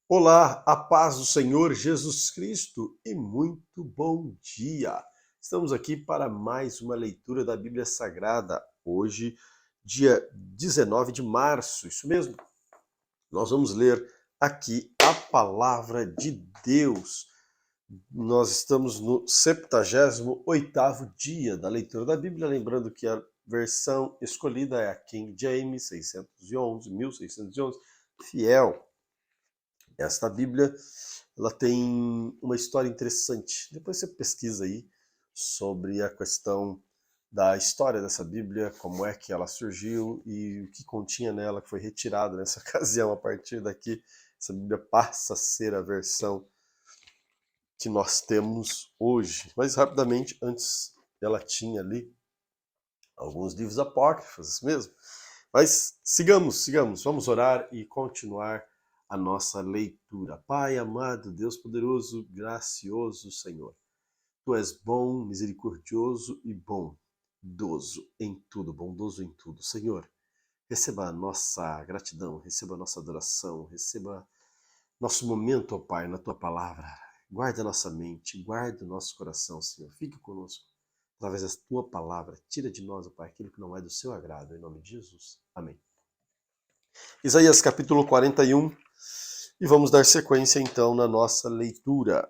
Olá, a paz do Senhor Jesus Cristo e muito bom dia! Estamos aqui para mais uma leitura da Bíblia Sagrada. Hoje, dia 19 de março, isso mesmo. Nós vamos ler aqui a palavra de Deus. Nós estamos no 78º dia da leitura da Bíblia, lembrando que a versão escolhida é a King James 1611, fiel. Esta Bíblia, ela tem uma história interessante. Depois você pesquisa aí sobre a questão da história dessa Bíblia, como é que ela surgiu e o que continha nela, que foi retirado nessa ocasião. A partir daqui, essa Bíblia passa a ser a versão que nós temos hoje. Mas rapidamente, antes ela tinha ali alguns livros apócrifos, isso mesmo. Mas sigamos, vamos orar e continuar a nossa leitura. Pai amado, Deus poderoso, gracioso Senhor, Tu és bom, misericordioso e bondoso em tudo, bondoso em tudo. Senhor, receba a nossa gratidão, receba a nossa adoração, receba nosso momento, ó Pai, na Tua palavra. Guarda a nossa mente, guarda o nosso coração, Senhor. Fique conosco através da Tua palavra. Tira de nós, ó Pai, aquilo que não é do Seu agrado. Em nome de Jesus. Amém. Isaías capítulo 41, e vamos dar sequência então na nossa leitura.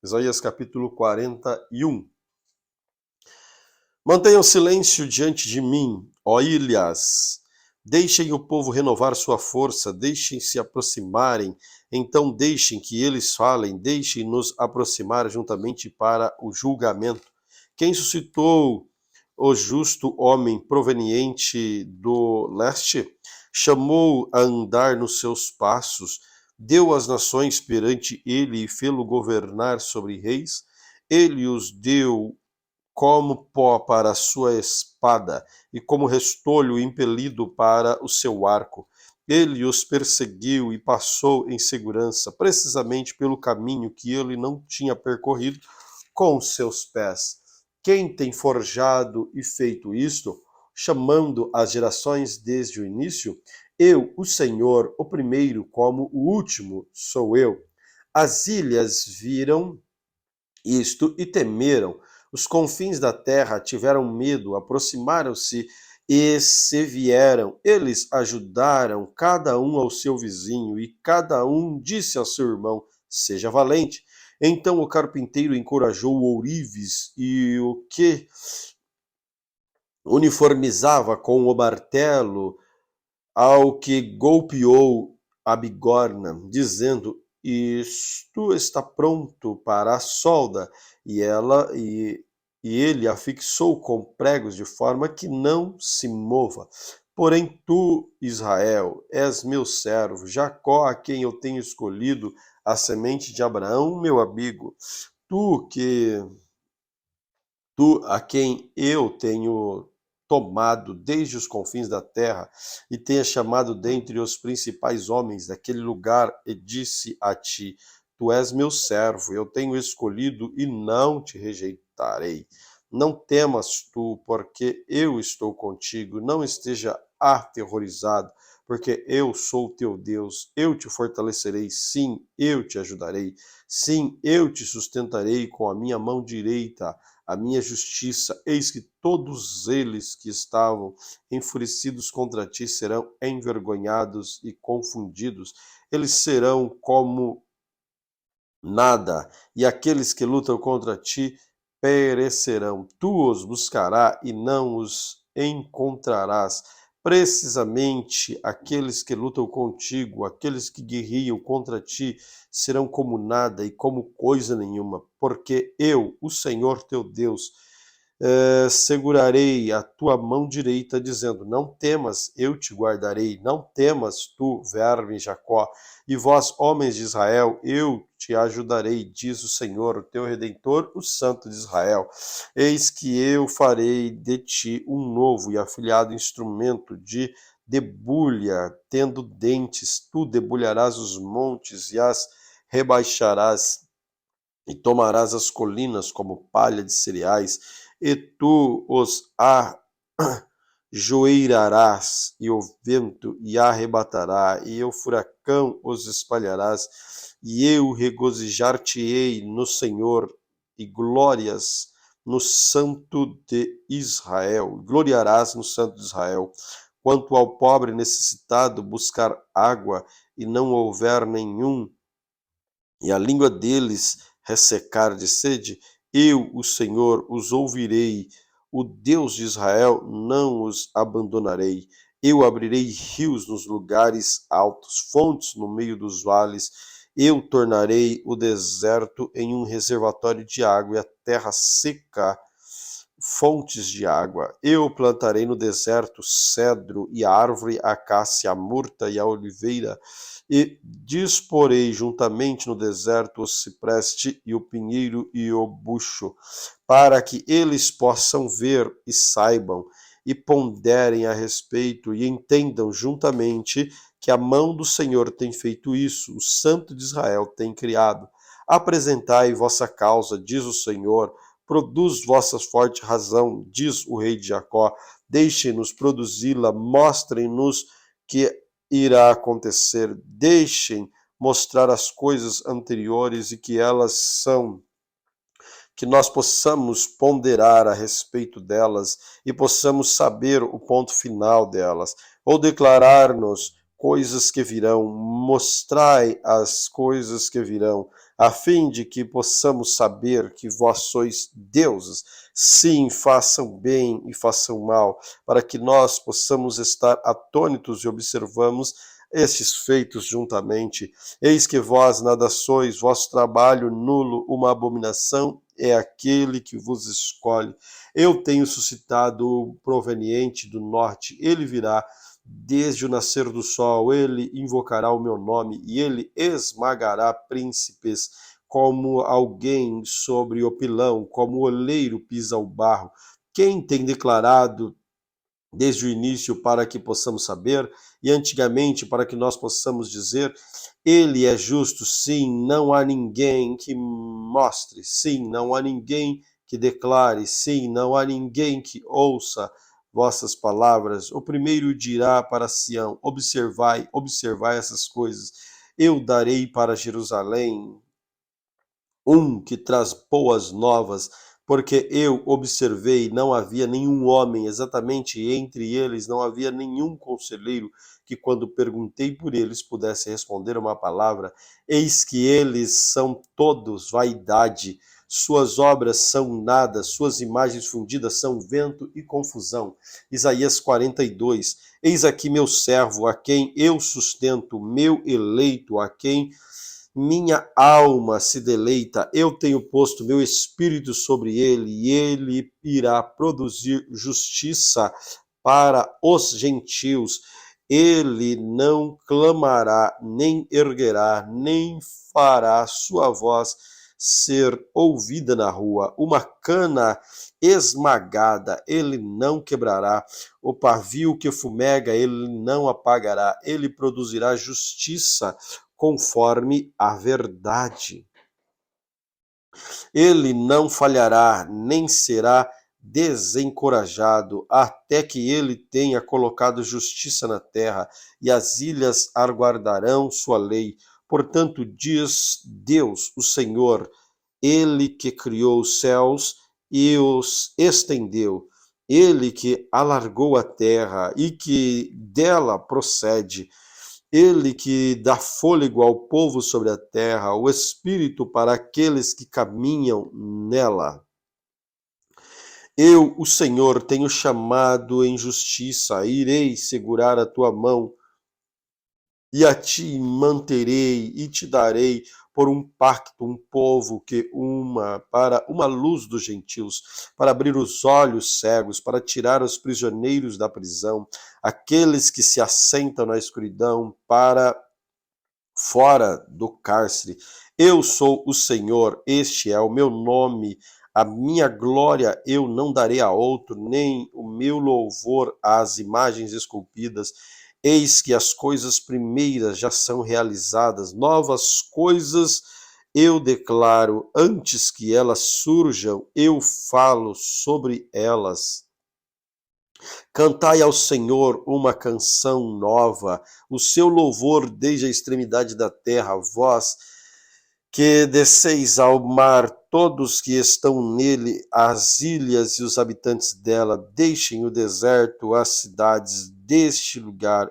Isaías capítulo 41. Mantenham silêncio diante de mim, ó ilhas. Deixem o povo renovar sua força, deixem-se aproximarem, então deixem que eles falem, deixem nos aproximar juntamente para o julgamento. Quem suscitou o justo homem proveniente do leste? Chamou a andar nos seus passos, deu as nações perante ele e fê-lo governar sobre reis. Ele os deu como pó para a sua espada, e como restolho impelido para o seu arco. Ele os perseguiu e passou em segurança, precisamente pelo caminho que ele não tinha percorrido com seus pés. Quem tem forjado e feito isto, chamando as gerações desde o início? Eu, o Senhor, o primeiro como o último, sou eu. As ilhas viram isto e temeram. Os confins da terra tiveram medo, aproximaram-se e se vieram. Eles ajudaram cada um ao seu vizinho, e cada um disse ao seu irmão: seja valente. Então o carpinteiro encorajou o ourives, e o que uniformizava com o martelo ao que golpeou a bigorna, dizendo: isto está pronto para a solda. E ele a fixou com pregos de forma que não se mova. Porém tu, Israel, és meu servo, Jacó, a quem eu tenho escolhido, a semente de Abraão, meu amigo, tu que tu a quem eu tenho tomado desde os confins da terra, e tenha chamado dentre os principais homens daquele lugar, e disse a ti: tu és meu servo, eu tenho escolhido e não te rejeitarei. Não temas tu, porque eu estou contigo, não esteja aterrorizado, porque eu sou teu Deus, eu te fortalecerei, sim, eu te ajudarei, sim, eu te sustentarei com a minha mão direita, a minha justiça. Eis que todos eles que estavam enfurecidos contra ti serão envergonhados e confundidos. Eles serão como nada, e aqueles que lutam contra ti perecerão. Tu os buscarás e não os encontrarás. Precisamente aqueles que lutam contigo, aqueles que guerreiam contra ti, serão como nada e como coisa nenhuma, porque eu, o Senhor teu Deus, segurarei a tua mão direita, dizendo: não temas, eu te guardarei, não temas tu, verme Jacó, e vós, homens de Israel, eu te ajudarei, diz o Senhor, o teu Redentor, o Santo de Israel. Eis que eu farei de ti um novo e afilhado instrumento de debulha, tendo dentes, tu debulharás os montes e as rebaixarás, e tomarás as colinas como palha de cereais, e tu os joeirarás, e o vento e arrebatará, e o furacão os espalharás, e eu regozijar-te-ei no Senhor, e glórias no Santo de Israel. Gloriarás no Santo de Israel. Quanto ao pobre necessitado buscar água, e não houver nenhum, e a língua deles ressecar de sede, eu, o Senhor, os ouvirei, o Deus de Israel, não os abandonarei. Eu abrirei rios nos lugares altos, fontes no meio dos vales. Eu tornarei o deserto em um reservatório de água e a terra seca fontes de água. Eu plantarei no deserto cedro e a árvore, a acácia, a murta e a oliveira, e disporei juntamente no deserto o cipreste e o pinheiro e o bucho, para que eles possam ver e saibam, e ponderem a respeito e entendam juntamente que a mão do Senhor tem feito isso, o Santo de Israel tem criado. Apresentai vossa causa, diz o Senhor, produz vossa forte razão, diz o rei de Jacó, deixem-nos produzi-la, mostrem-nos que irá acontecer, deixem mostrar as coisas anteriores e que elas são, que nós possamos ponderar a respeito delas e possamos saber o ponto final delas, ou declarar-nos coisas que virão, mostrai as coisas que virão, a fim de que possamos saber que vós sois deuses. Sim, façam bem e façam mal, para que nós possamos estar atônitos e observamos estes feitos juntamente. Eis que vós nada sois, vosso trabalho nulo, uma abominação é aquele que vos escolhe. Eu tenho suscitado o proveniente do norte, ele virá desde o nascer do sol, ele invocará o meu nome e ele esmagará príncipes como alguém sobre o pilão, como o oleiro pisa o barro. Quem tem declarado desde o início para que possamos saber, e antigamente para que nós possamos dizer, ele é justo, sim, não há ninguém que mostre, sim, não há ninguém que declare, sim, não há ninguém que ouça vossas palavras. O primeiro dirá para Sião, observai, observai essas coisas. Eu darei para Jerusalém um que traz boas novas, porque eu observei, não havia nenhum homem, exatamente entre eles não havia nenhum conselheiro que, quando perguntei por eles, pudesse responder uma palavra. Eis que eles são todos vaidade, suas obras são nada, suas imagens fundidas são vento e confusão. Isaías 42. Eis aqui meu servo, a quem eu sustento, meu eleito, a quem minha alma se deleita, eu tenho posto meu espírito sobre ele, e ele irá produzir justiça para os gentios. Ele não clamará, nem erguerá, nem fará sua voz ser ouvida na rua. Uma cana esmagada ele não quebrará, o pavio que fumega ele não apagará. Ele produzirá justiça conforme a verdade. Ele não falhará, nem será desencorajado, até que ele tenha colocado justiça na terra, e as ilhas aguardarão sua lei. Portanto, diz Deus, o Senhor, ele que criou os céus e os estendeu, ele que alargou a terra e que dela procede, ele que dá fôlego ao povo sobre a terra, o espírito para aqueles que caminham nela. Eu, o Senhor, tenho chamado em justiça, irei segurar a tua mão, e a ti manterei e te darei por um pacto, um povo que para uma luz dos gentios, para abrir os olhos cegos, para tirar os prisioneiros da prisão, aqueles que se assentam na escuridão, para fora do cárcere. Eu sou o Senhor, este é o meu nome, a minha glória eu não darei a outro, nem o meu louvor às imagens esculpidas. Eis que as coisas primeiras já são realizadas, novas coisas eu declaro, antes que elas surjam, eu falo sobre elas. Cantai ao Senhor uma canção nova, o seu louvor desde a extremidade da terra, vós que desceis ao mar, todos que estão nele, as ilhas e os habitantes dela, deixem o deserto, as cidades deste lugar,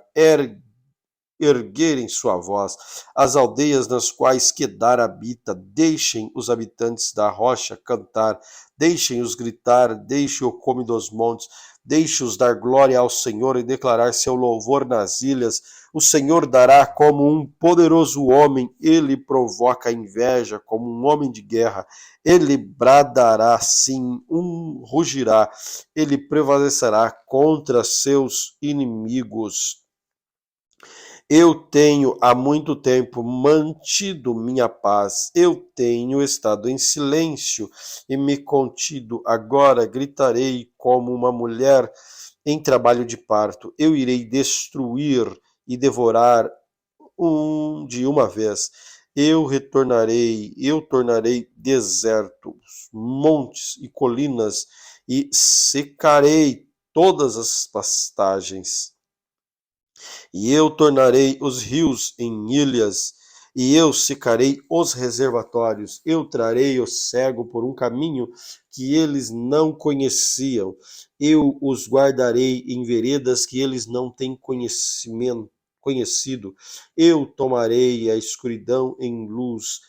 erguerem sua voz, as aldeias nas quais Quedar habita, deixem os habitantes da rocha cantar, deixem-os gritar, deixe o cume dos montes, deixe-os dar glória ao Senhor e declarar seu louvor nas ilhas. O Senhor dará como um poderoso homem, ele provoca inveja como um homem de guerra, ele bradará sim, rugirá, ele prevalecerá contra seus inimigos. Eu tenho há muito tempo mantido minha paz, eu tenho estado em silêncio e me contido. Agora gritarei como uma mulher em trabalho de parto. Eu irei destruir e devorar de uma vez. Eu tornarei desertos, montes e colinas e secarei todas as pastagens. E eu tornarei os rios em ilhas, e eu secarei os reservatórios. Eu trarei o cego por um caminho que eles não conheciam. Eu os guardarei em veredas que eles não têm conhecido. Eu tomarei a escuridão em luz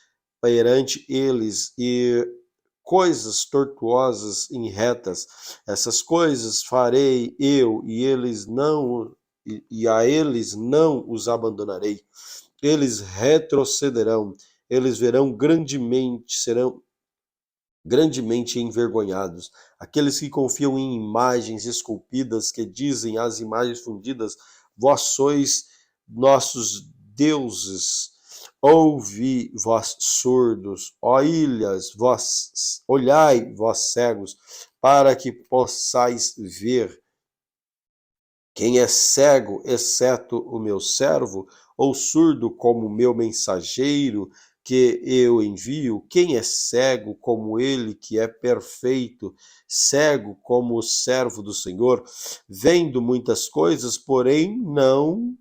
perante eles e coisas tortuosas em retas. Essas coisas farei eu e a eles não os abandonarei. Eles retrocederão, eles serão grandemente envergonhados. Aqueles que confiam em imagens esculpidas, que dizem às imagens fundidas, vós sois nossos deuses. Ouvi, vós surdos, ó ilhas, olhai, vós cegos, para que possais ver. Quem é cego, exceto o meu servo, ou surdo como o meu mensageiro que eu envio? Quem é cego como ele que é perfeito, cego como o servo do Senhor, vendo muitas coisas, porém não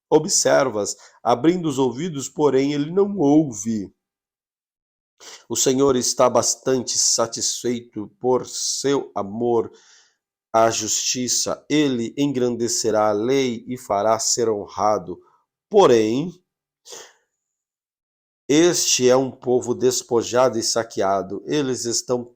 observas, abrindo os ouvidos, porém ele não ouve. O Senhor está bastante satisfeito por seu amor a justiça, ele engrandecerá a lei e fará ser honrado. Porém, este é um povo despojado e saqueado. Eles estão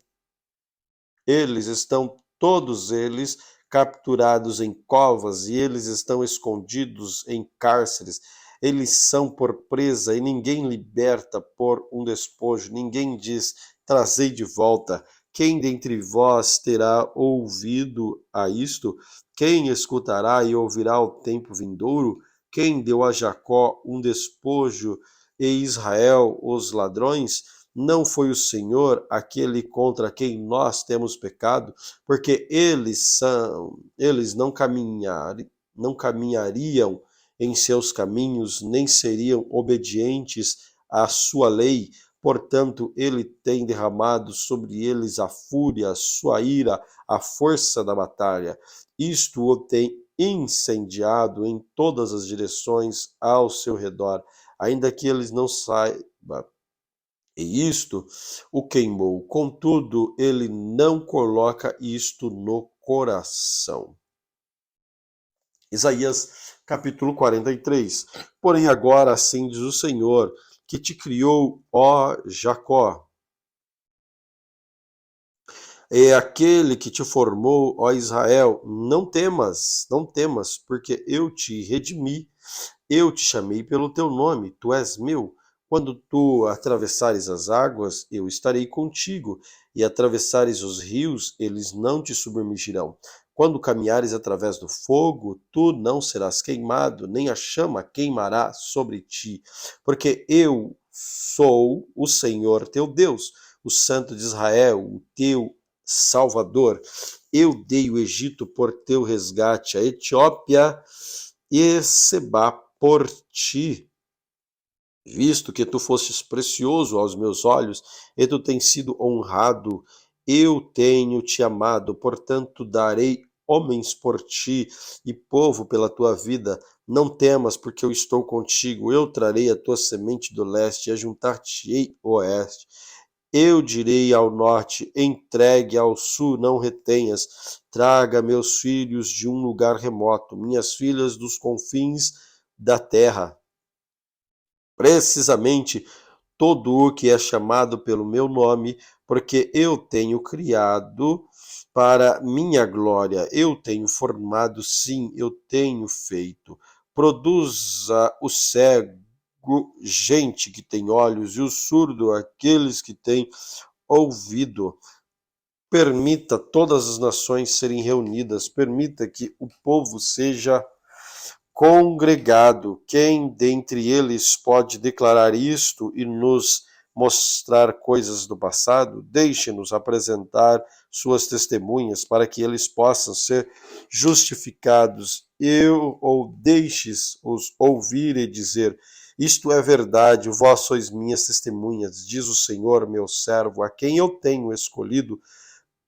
todos eles capturados em covas e eles estão escondidos em cárceres. Eles são por presa e ninguém liberta por um despojo. Ninguém diz: trazei de volta. Quem dentre vós terá ouvido a isto? Quem escutará e ouvirá o tempo vindouro? Quem deu a Jacó um despojo e Israel os ladrões? Não foi o Senhor aquele contra quem nós temos pecado? Porque eles não caminhariam em seus caminhos, nem seriam obedientes à sua lei. Portanto, ele tem derramado sobre eles a fúria, a sua ira, a força da batalha. Isto o tem incendiado em todas as direções ao seu redor, ainda que eles não saibam. E isto o queimou. Contudo, ele não coloca isto no coração. Isaías capítulo 43. Porém agora assim diz o Senhor, que te criou, ó Jacó. É aquele que te formou, ó Israel. Não temas, não temas, porque eu te redimi. Eu te chamei pelo teu nome, tu és meu. Quando tu atravessares as águas, eu estarei contigo, e atravessares os rios, eles não te submergirão. Quando caminhares através do fogo, tu não serás queimado, nem a chama queimará sobre ti, porque eu sou o Senhor teu Deus, o Santo de Israel, o teu Salvador. Eu dei o Egito por teu resgate, a Etiópia e Sebá por ti, visto que tu fostes precioso aos meus olhos, e tu tens sido honrado, eu tenho te amado, portanto darei homens por ti e povo pela tua vida. Não temas, porque eu estou contigo. Eu trarei a tua semente do leste e ajuntar-te-ei ao oeste. Eu direi ao norte, entregue ao sul, não retenhas. Traga meus filhos de um lugar remoto, minhas filhas dos confins da terra. Precisamente todo o que é chamado pelo meu nome, porque eu tenho criado para minha glória, eu tenho formado, sim, eu tenho feito. Produza o cego, gente que tem olhos, e o surdo, aqueles que têm ouvido. Permita todas as nações serem reunidas, permita que o povo seja congregado. Quem dentre eles pode declarar isto e nos mostrar coisas do passado? Deixe-nos apresentar suas testemunhas para que eles possam ser justificados. Ou deixes-os ouvir e dizer: isto é verdade, vós sois minhas testemunhas, diz o Senhor, meu servo, a quem eu tenho escolhido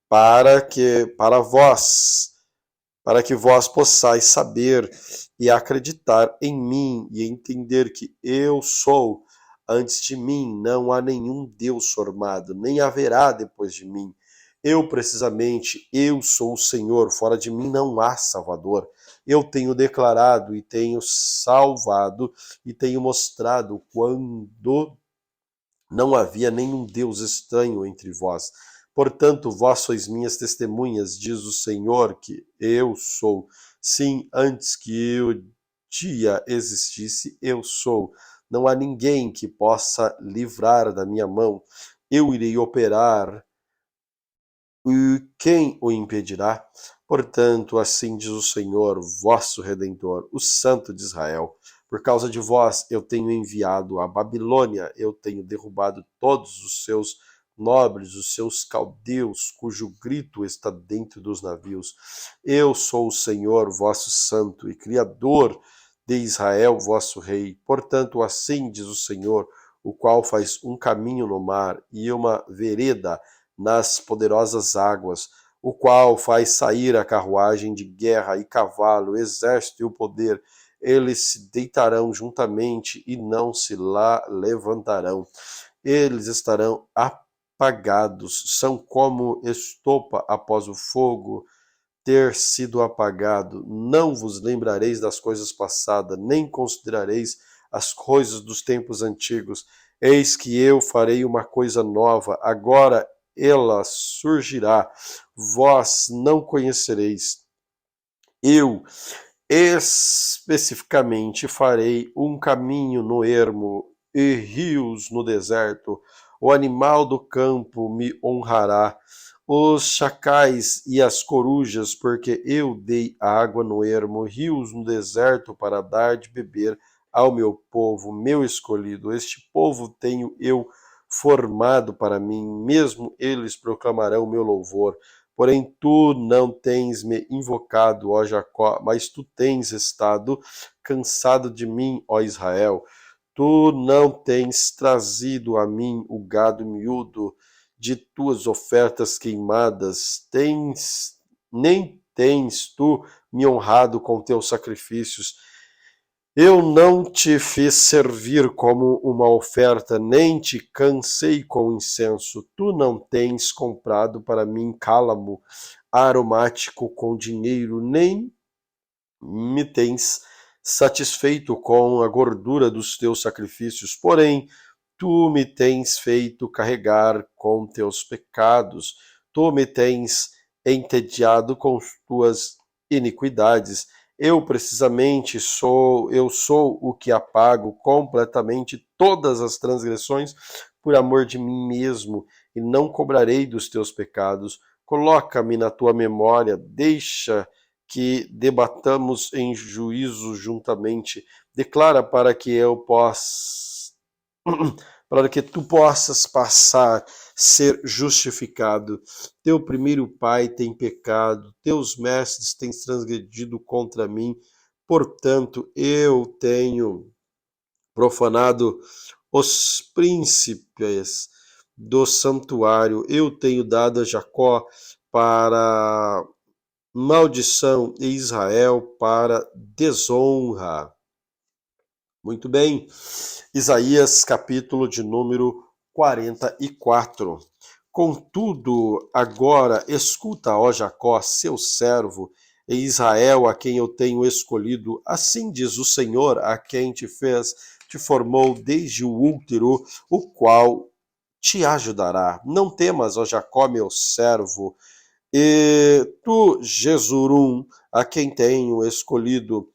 para que vós possais saber e acreditar em mim e entender que eu sou. Antes de mim não há nenhum Deus formado, nem haverá depois de mim. Eu sou o Senhor, fora de mim não há Salvador. Eu tenho declarado e tenho salvado e tenho mostrado quando não havia nenhum Deus estranho entre vós. Portanto, vós sois minhas testemunhas, diz o Senhor, que eu sou. Sim, antes que o dia existisse, eu sou. Não há ninguém que possa livrar da minha mão. Eu irei operar, e quem o impedirá? Portanto, assim diz o Senhor, vosso Redentor, o Santo de Israel. Por causa de vós eu tenho enviado a Babilônia, eu tenho derrubado todos os seus nobres, os seus caldeus, cujo grito está dentro dos navios. Eu sou o Senhor, vosso Santo, e Criador de Israel, vosso Rei. Portanto, assim diz o Senhor, o qual faz um caminho no mar e uma vereda nas poderosas águas, o qual faz sair a carruagem de guerra e cavalo, exército e o poder. Eles se deitarão juntamente e não se lá levantarão. Eles estarão apagados, são como estopa após o fogo ter sido apagado. Não vos lembrareis das coisas passadas, nem considerareis as coisas dos tempos antigos. Eis que eu farei uma coisa nova, agora ela surgirá, vós não conhecereis. Eu especificamente farei um caminho no ermo e rios no deserto. O animal do campo me honrará, os chacais e as corujas, porque eu dei água no ermo, rios no deserto para dar de beber ao meu povo, meu escolhido. Este povo tenho eu formado para mim, mesmo eles proclamarão meu louvor. Porém, tu não tens me invocado, ó Jacó, mas tu tens estado cansado de mim, ó Israel. Tu não tens trazido a mim o gado miúdo de tuas ofertas queimadas, nem tens tu me honrado com teus sacrifícios. Eu não te fiz servir como uma oferta, nem te cansei com incenso. Tu não tens comprado para mim cálamo aromático com dinheiro, nem me tens satisfeito com a gordura dos teus sacrifícios. Porém, tu me tens feito carregar com teus pecados. Tu me tens entediado com tuas iniquidades. Eu sou o que apago completamente todas as transgressões por amor de mim mesmo, e não cobrarei dos teus pecados. Coloca-me na tua memória, deixa que debatamos em juízo juntamente. Declara para que eu possa, para que tu possas passar, ser justificado. Teu primeiro pai tem pecado, teus mestres têm transgredido contra mim, portanto eu tenho profanado os príncipes do santuário, eu tenho dado a Jacó para maldição, e Israel para desonra. Muito bem, Isaías capítulo de número 44. Contudo, agora escuta, ó Jacó, seu servo, e Israel, a quem eu tenho escolhido, assim diz o Senhor, a quem te fez, te formou desde o útero, o qual te ajudará. Não temas, ó Jacó, meu servo, e tu, Jesurum, a quem tenho escolhido,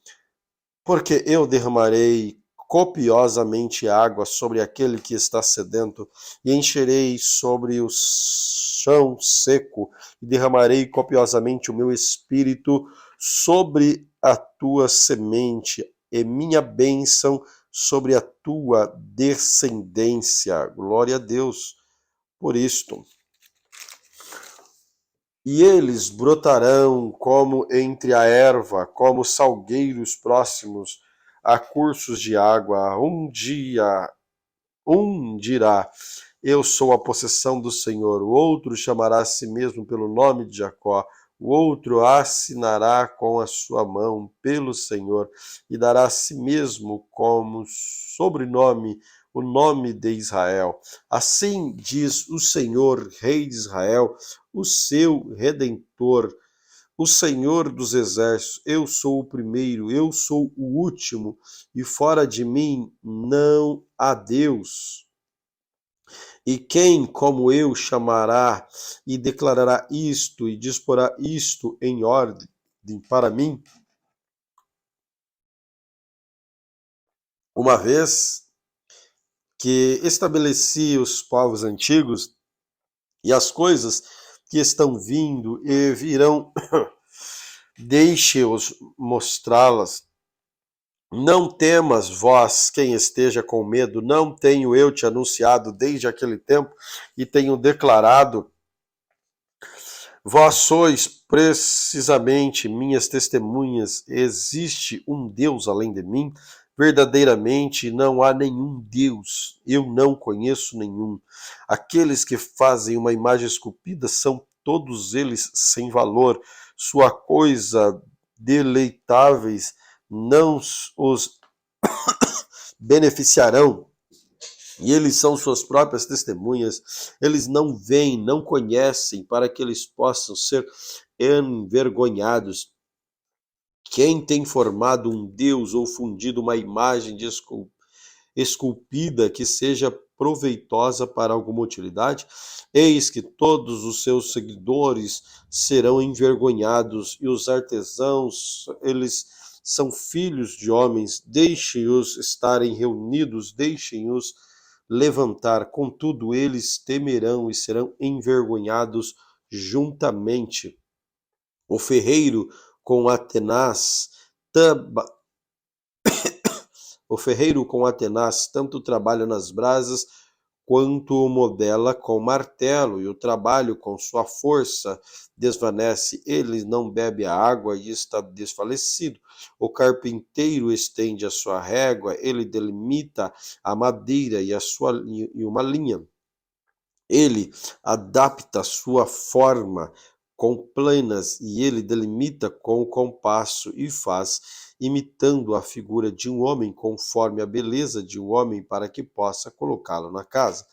porque eu derramarei copiosamente água sobre aquele que está sedento, e encherei sobre o chão seco, e derramarei copiosamente o meu espírito sobre a tua semente, e minha bênção sobre a tua descendência. Glória a Deus por isto. E eles brotarão como entre a erva, como salgueiros próximos a cursos de água. Um dirá, eu sou a possessão do Senhor. O outro chamará a si mesmo pelo nome de Jacó. O outro assinará com a sua mão pelo Senhor e dará a si mesmo como sobrenome o nome de Israel. Assim diz o Senhor, Rei de Israel, o seu Redentor, o Senhor dos Exércitos. Eu sou o primeiro, eu sou o último, e fora de mim não há Deus. E quem, como eu, chamará e declarará isto e disporá isto em ordem para mim? Uma vez que estabeleci os povos antigos e as coisas que estão vindo e virão, deixe-os mostrá-las. Não temas, vós, quem esteja com medo, não tenho eu te anunciado desde aquele tempo e tenho declarado. Vós sois precisamente minhas testemunhas. Existe um Deus além de mim? Verdadeiramente não há nenhum Deus. Eu não conheço nenhum. Aqueles que fazem uma imagem esculpida são todos eles sem valor. Sua coisa deleitáveis não os beneficiarão. E eles são suas próprias testemunhas. Eles não veem, não conhecem, para que eles possam ser envergonhados. Quem tem formado um Deus ou fundido uma imagem de esculpida que seja proveitosa para alguma utilidade, eis que todos os seus seguidores serão envergonhados, e os artesãos, eles são filhos de homens, deixem-os estarem reunidos, deixem-os levantar, contudo eles temerão e serão envergonhados juntamente. O ferreiro com a tenaz tanto trabalha nas brasas quanto o modela com martelo, e o trabalho com sua força desvanece. Ele não bebe a água e está desfalecido. O carpinteiro estende a sua régua, ele delimita a madeira e uma linha. Ele adapta a sua forma com planas, e ele delimita com o compasso e faz, imitando a figura de um homem, conforme a beleza de um homem, para que possa colocá-lo na casa.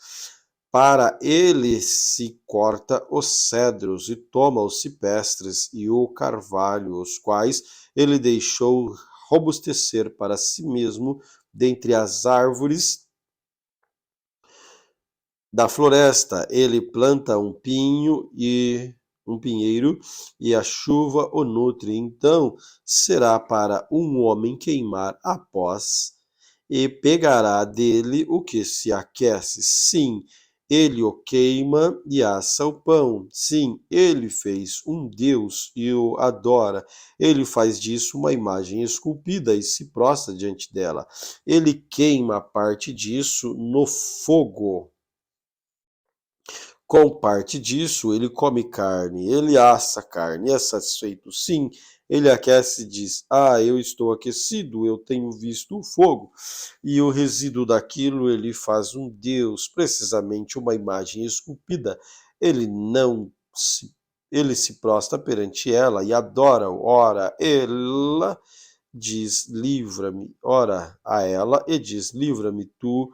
Para ele se corta os cedros e toma os cipestres e o carvalho, os quais ele deixou robustecer para si mesmo dentre as árvores da floresta. Ele planta um pinheiro, e a chuva o nutre. Então será para um homem queimar após, e pegará dele o que se aquece. Sim, ele o queima e assa o pão. Sim, ele fez um Deus e o adora. Ele faz disso uma imagem esculpida e se prostra diante dela. Ele queima parte disso no fogo. Com parte disso, ele come carne, ele assa carne, é satisfeito. Sim, ele aquece e diz: ah, eu estou aquecido, eu tenho visto o fogo. E o resíduo daquilo ele faz um Deus, precisamente uma imagem esculpida. Ele não se ele se prostra perante ela e adora. Ora, ela diz, livra-me. Ora a ela e diz, livra-me, tu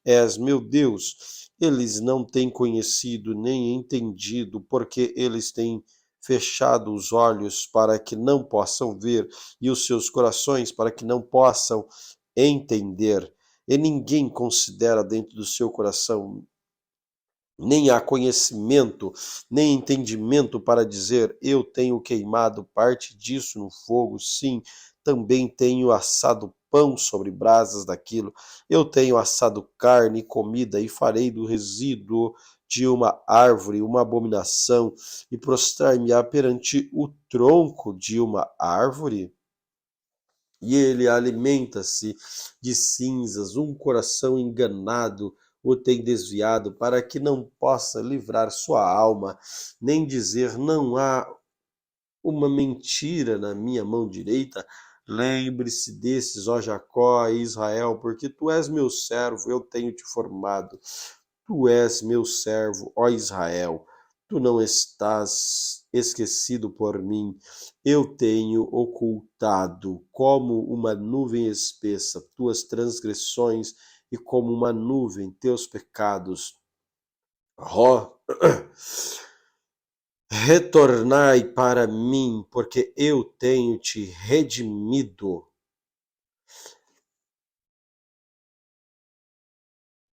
és meu Deus. Eles não têm conhecido nem entendido, porque eles têm fechado os olhos para que não possam ver, e os seus corações para que não possam entender. E ninguém considera dentro do seu coração, nem há conhecimento, nem entendimento para dizer, eu tenho queimado parte disso no fogo, sim, também tenho assado pão sobre brasas daquilo, eu tenho assado carne e comida e farei do resíduo de uma árvore uma abominação e prostrar-me-á perante o tronco de uma árvore? E ele alimenta-se de cinzas, um coração enganado o tem desviado, para que não possa livrar sua alma, nem dizer, não há uma mentira na minha mão direita. Lembre-se desses, ó Jacó e Israel, porque tu és meu servo, eu tenho te formado. Tu és meu servo, ó Israel, tu não estás esquecido por mim. Eu tenho ocultado como uma nuvem espessa tuas transgressões e como uma nuvem teus pecados. Retornai para mim, porque eu tenho te redimido.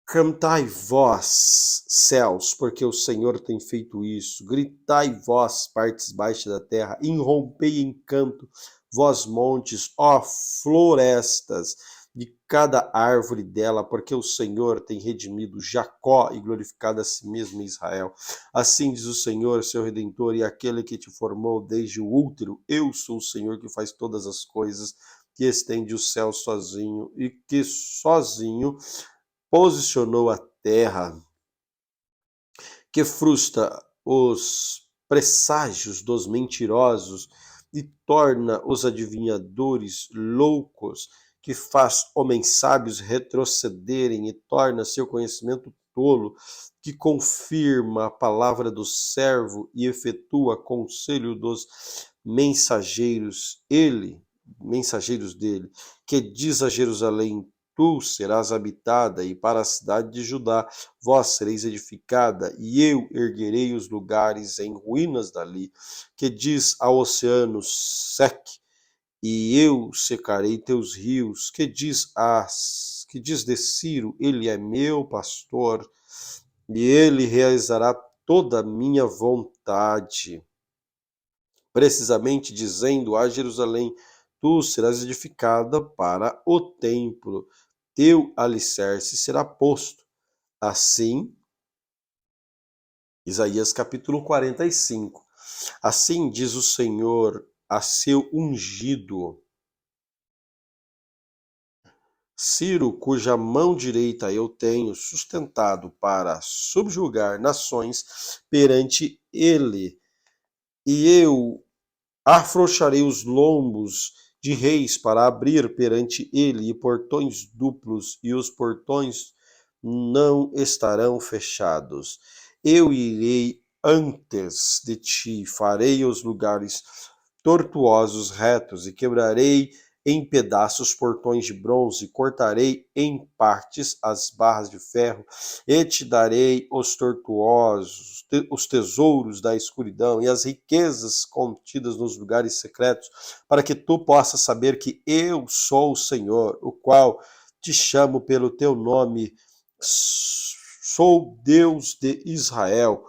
Cantai vós, céus, porque o Senhor tem feito isso. Gritai vós, partes baixas da terra. Irrompei em canto, vós montes, ó florestas, de cada árvore dela, porque o Senhor tem redimido Jacó e glorificado a si mesmo em Israel. Assim diz o Senhor, seu Redentor, e aquele que te formou desde o útero. Eu sou o Senhor que faz todas as coisas, que estende o céu sozinho e que sozinho posicionou a terra, que frustra os presságios dos mentirosos e torna os adivinhadores loucos, que faz homens sábios retrocederem e torna seu conhecimento tolo, que confirma a palavra do servo e efetua conselho dos mensageiros dele, que diz a Jerusalém, tu serás habitada, e para a cidade de Judá vós sereis edificada, e eu erguerei os lugares em ruínas dali, que diz ao oceano, seque, e eu secarei teus rios, que diz de Ciro, ele é meu pastor, e ele realizará toda a minha vontade. Precisamente dizendo a Jerusalém, tu serás edificada para o templo, teu alicerce será posto. Assim, Isaías capítulo 45. Assim diz o Senhor a seu ungido, Ciro, cuja mão direita eu tenho sustentado para subjugar nações perante ele, e eu afrouxarei os lombos de reis para abrir perante ele, e portões duplos, e os portões não estarão fechados. Eu irei antes de ti, farei os lugares tortuosos retos, e quebrarei em pedaços portões de bronze, cortarei em partes as barras de ferro, e te darei os tortuosos, os tesouros da escuridão e as riquezas contidas nos lugares secretos, para que tu possas saber que eu sou o Senhor, o qual te chamo pelo teu nome, sou Deus de Israel.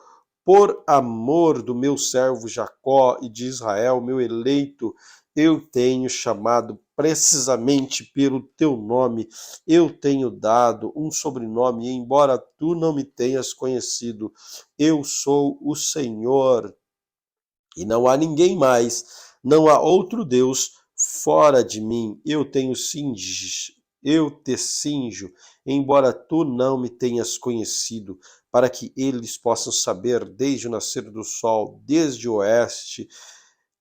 Por amor do meu servo Jacó e de Israel, meu eleito, eu tenho chamado precisamente pelo teu nome, eu tenho dado um sobrenome, embora tu não me tenhas conhecido. Eu sou o Senhor, e não há ninguém mais, não há outro Deus fora de mim. Eu te cinjo, embora tu não me tenhas conhecido, para que eles possam saber desde o nascer do sol, desde o oeste,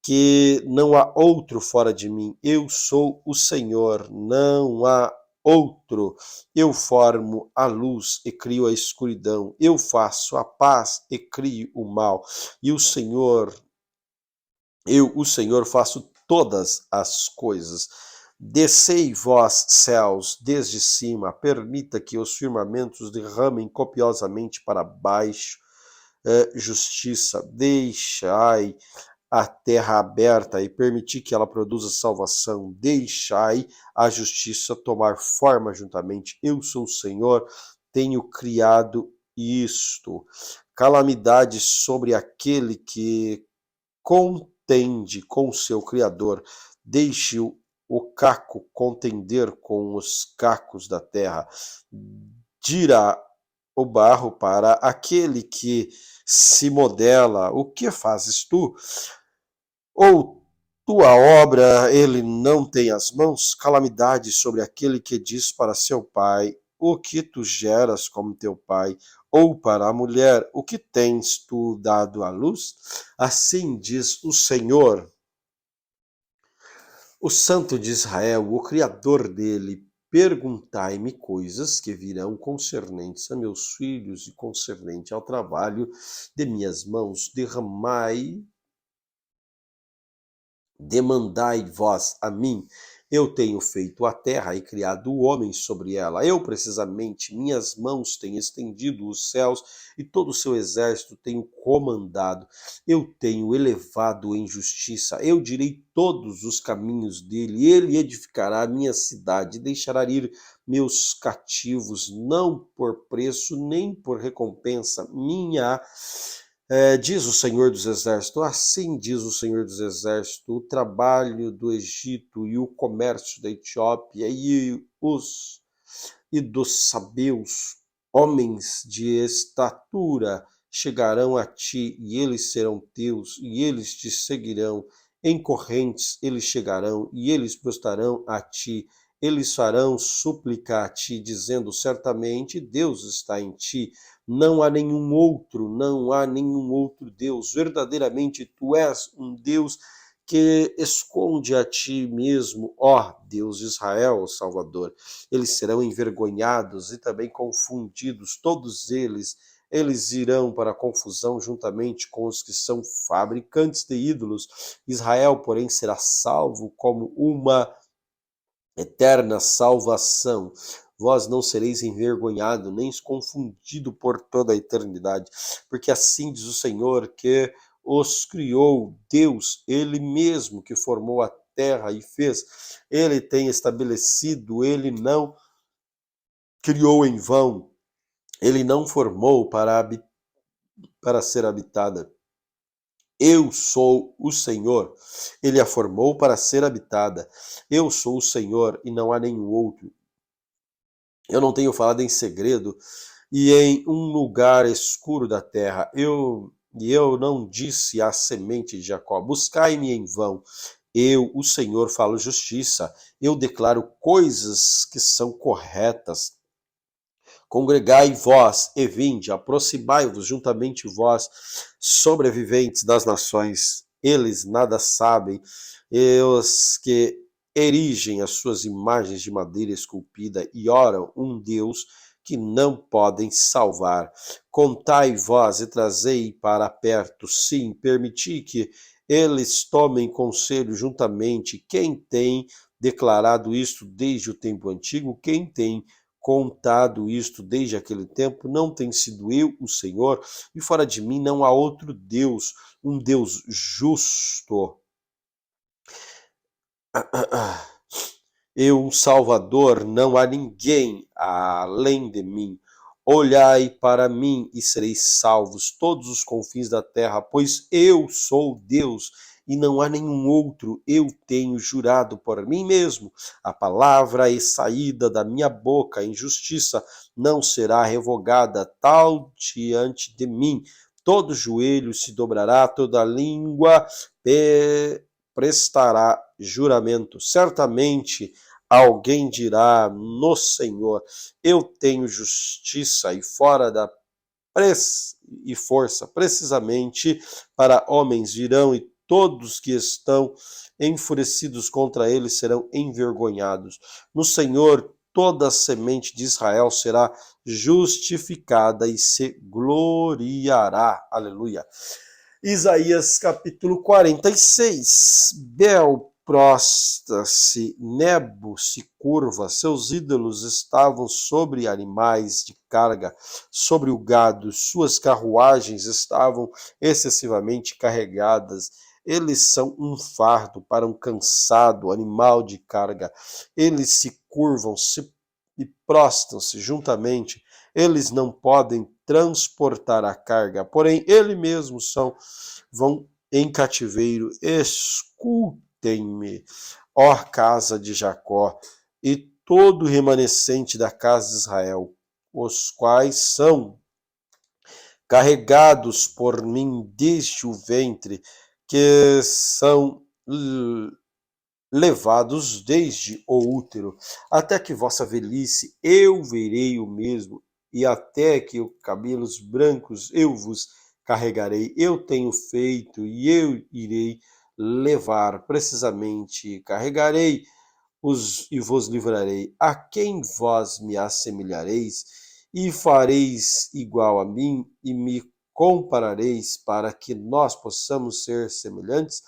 que não há outro fora de mim. Eu sou o Senhor, não há outro. Eu formo a luz e crio a escuridão. Eu faço a paz e crio o mal. E o Senhor Eu, o Senhor, faço todas as coisas. Descei vós, céus, desde cima, permita que os firmamentos derramem copiosamente para baixo justiça. Deixai a terra aberta e permiti que ela produza salvação. Deixai a justiça tomar forma juntamente. Eu sou o Senhor, tenho criado isto. Calamidade sobre aquele que contende com seu Criador. Deixe o caco contender com os cacos da terra. Dirá o barro para aquele que se modela: o que fazes tu? Ou tua obra ele não tem as mãos? Calamidade sobre aquele que diz para seu pai: o que tu geras como teu pai? Ou para a mulher: o que tens tu dado à luz? Assim diz o Senhor, o Santo de Israel, o Criador dele: perguntai-me coisas que virão concernentes a meus filhos e concernente ao trabalho de minhas mãos. Demandai vós a mim. Eu tenho feito a terra e criado o homem sobre ela. Eu, precisamente, minhas mãos tenho estendido os céus e todo o seu exército tenho comandado. Eu tenho elevado em justiça. Eu direi todos os caminhos dele. Ele edificará a minha cidade e deixará ir meus cativos, não por preço nem por recompensa minha. Diz o Senhor dos Exércitos, assim diz o Senhor dos Exércitos: o trabalho do Egito e o comércio da Etiópia e dos sabeus, homens de estatura, chegarão a ti, e eles serão teus, e eles te seguirão. Em correntes eles chegarão, e eles prostrarão a ti. Eles farão súplica a ti, dizendo: certamente Deus está em ti. Não há nenhum outro Deus. Verdadeiramente tu és um Deus que esconde a ti mesmo, ó Deus de Israel, Salvador. Eles serão envergonhados e também confundidos, todos eles irão para a confusão juntamente com os que são fabricantes de ídolos. Israel, porém, será salvo como uma eterna salvação. Vós não sereis envergonhado, nem confundido por toda a eternidade, porque assim diz o Senhor, que os criou, Deus, Ele mesmo que formou a terra e fez. Ele tem estabelecido, Ele não criou em vão, Ele não formou para ser habitada. Eu sou o Senhor. Ele a formou para ser habitada. Eu sou o Senhor e não há nenhum outro. Eu não tenho falado em segredo e em um lugar escuro da terra. Eu não disse à semente de Jacó: buscai-me em vão. Eu, o Senhor, falo justiça. Eu declaro coisas que são corretas. Congregai vós e vinde, aproximai-vos juntamente vós, sobreviventes das nações. Eles nada sabem, e os que erigem as suas imagens de madeira esculpida e oram um Deus que não podem salvar. Contai vós e trazei para perto, sim, permiti que eles tomem conselho juntamente. Quem tem declarado isto desde o tempo antigo? Quem tem contado isto desde aquele tempo? Não tem sido eu, o Senhor, e fora de mim não há outro Deus, um Deus justo. Eu, um Salvador, não há ninguém além de mim. Olhai para mim e sereis salvos todos os confins da terra, pois eu sou Deus e não há nenhum outro. Eu tenho jurado por mim mesmo. A palavra é saída da minha boca, a injustiça não será revogada, tal diante de mim. Todo joelho se dobrará, toda língua prestará juramento. Certamente alguém dirá no Senhor: eu tenho justiça e força, precisamente para homens virão, e todos que estão enfurecidos contra ele serão envergonhados. No Senhor toda a semente de Israel será justificada e se gloriará. Aleluia. Isaías capítulo 46. Bel prostra-se, Nebo se curva, seus ídolos estavam sobre animais de carga, sobre o gado, suas carruagens estavam excessivamente carregadas. Eles são um fardo para um cansado animal de carga. Eles se curvam, e prostram-se juntamente. Eles não podem transportar a carga, porém, eles mesmos vão em cativeiro. Escutem-me, ó casa de Jacó, e todo remanescente da casa de Israel, os quais são carregados por mim desde o ventre, que são levados desde o útero, até que vossa velhice eu verei o mesmo, e até que os cabelos brancos eu vos carregarei. Eu tenho feito e eu irei levar, precisamente carregarei e vos livrarei. A quem vós me assemelhareis e fareis igual a mim e me comparareis para que nós possamos ser semelhantes?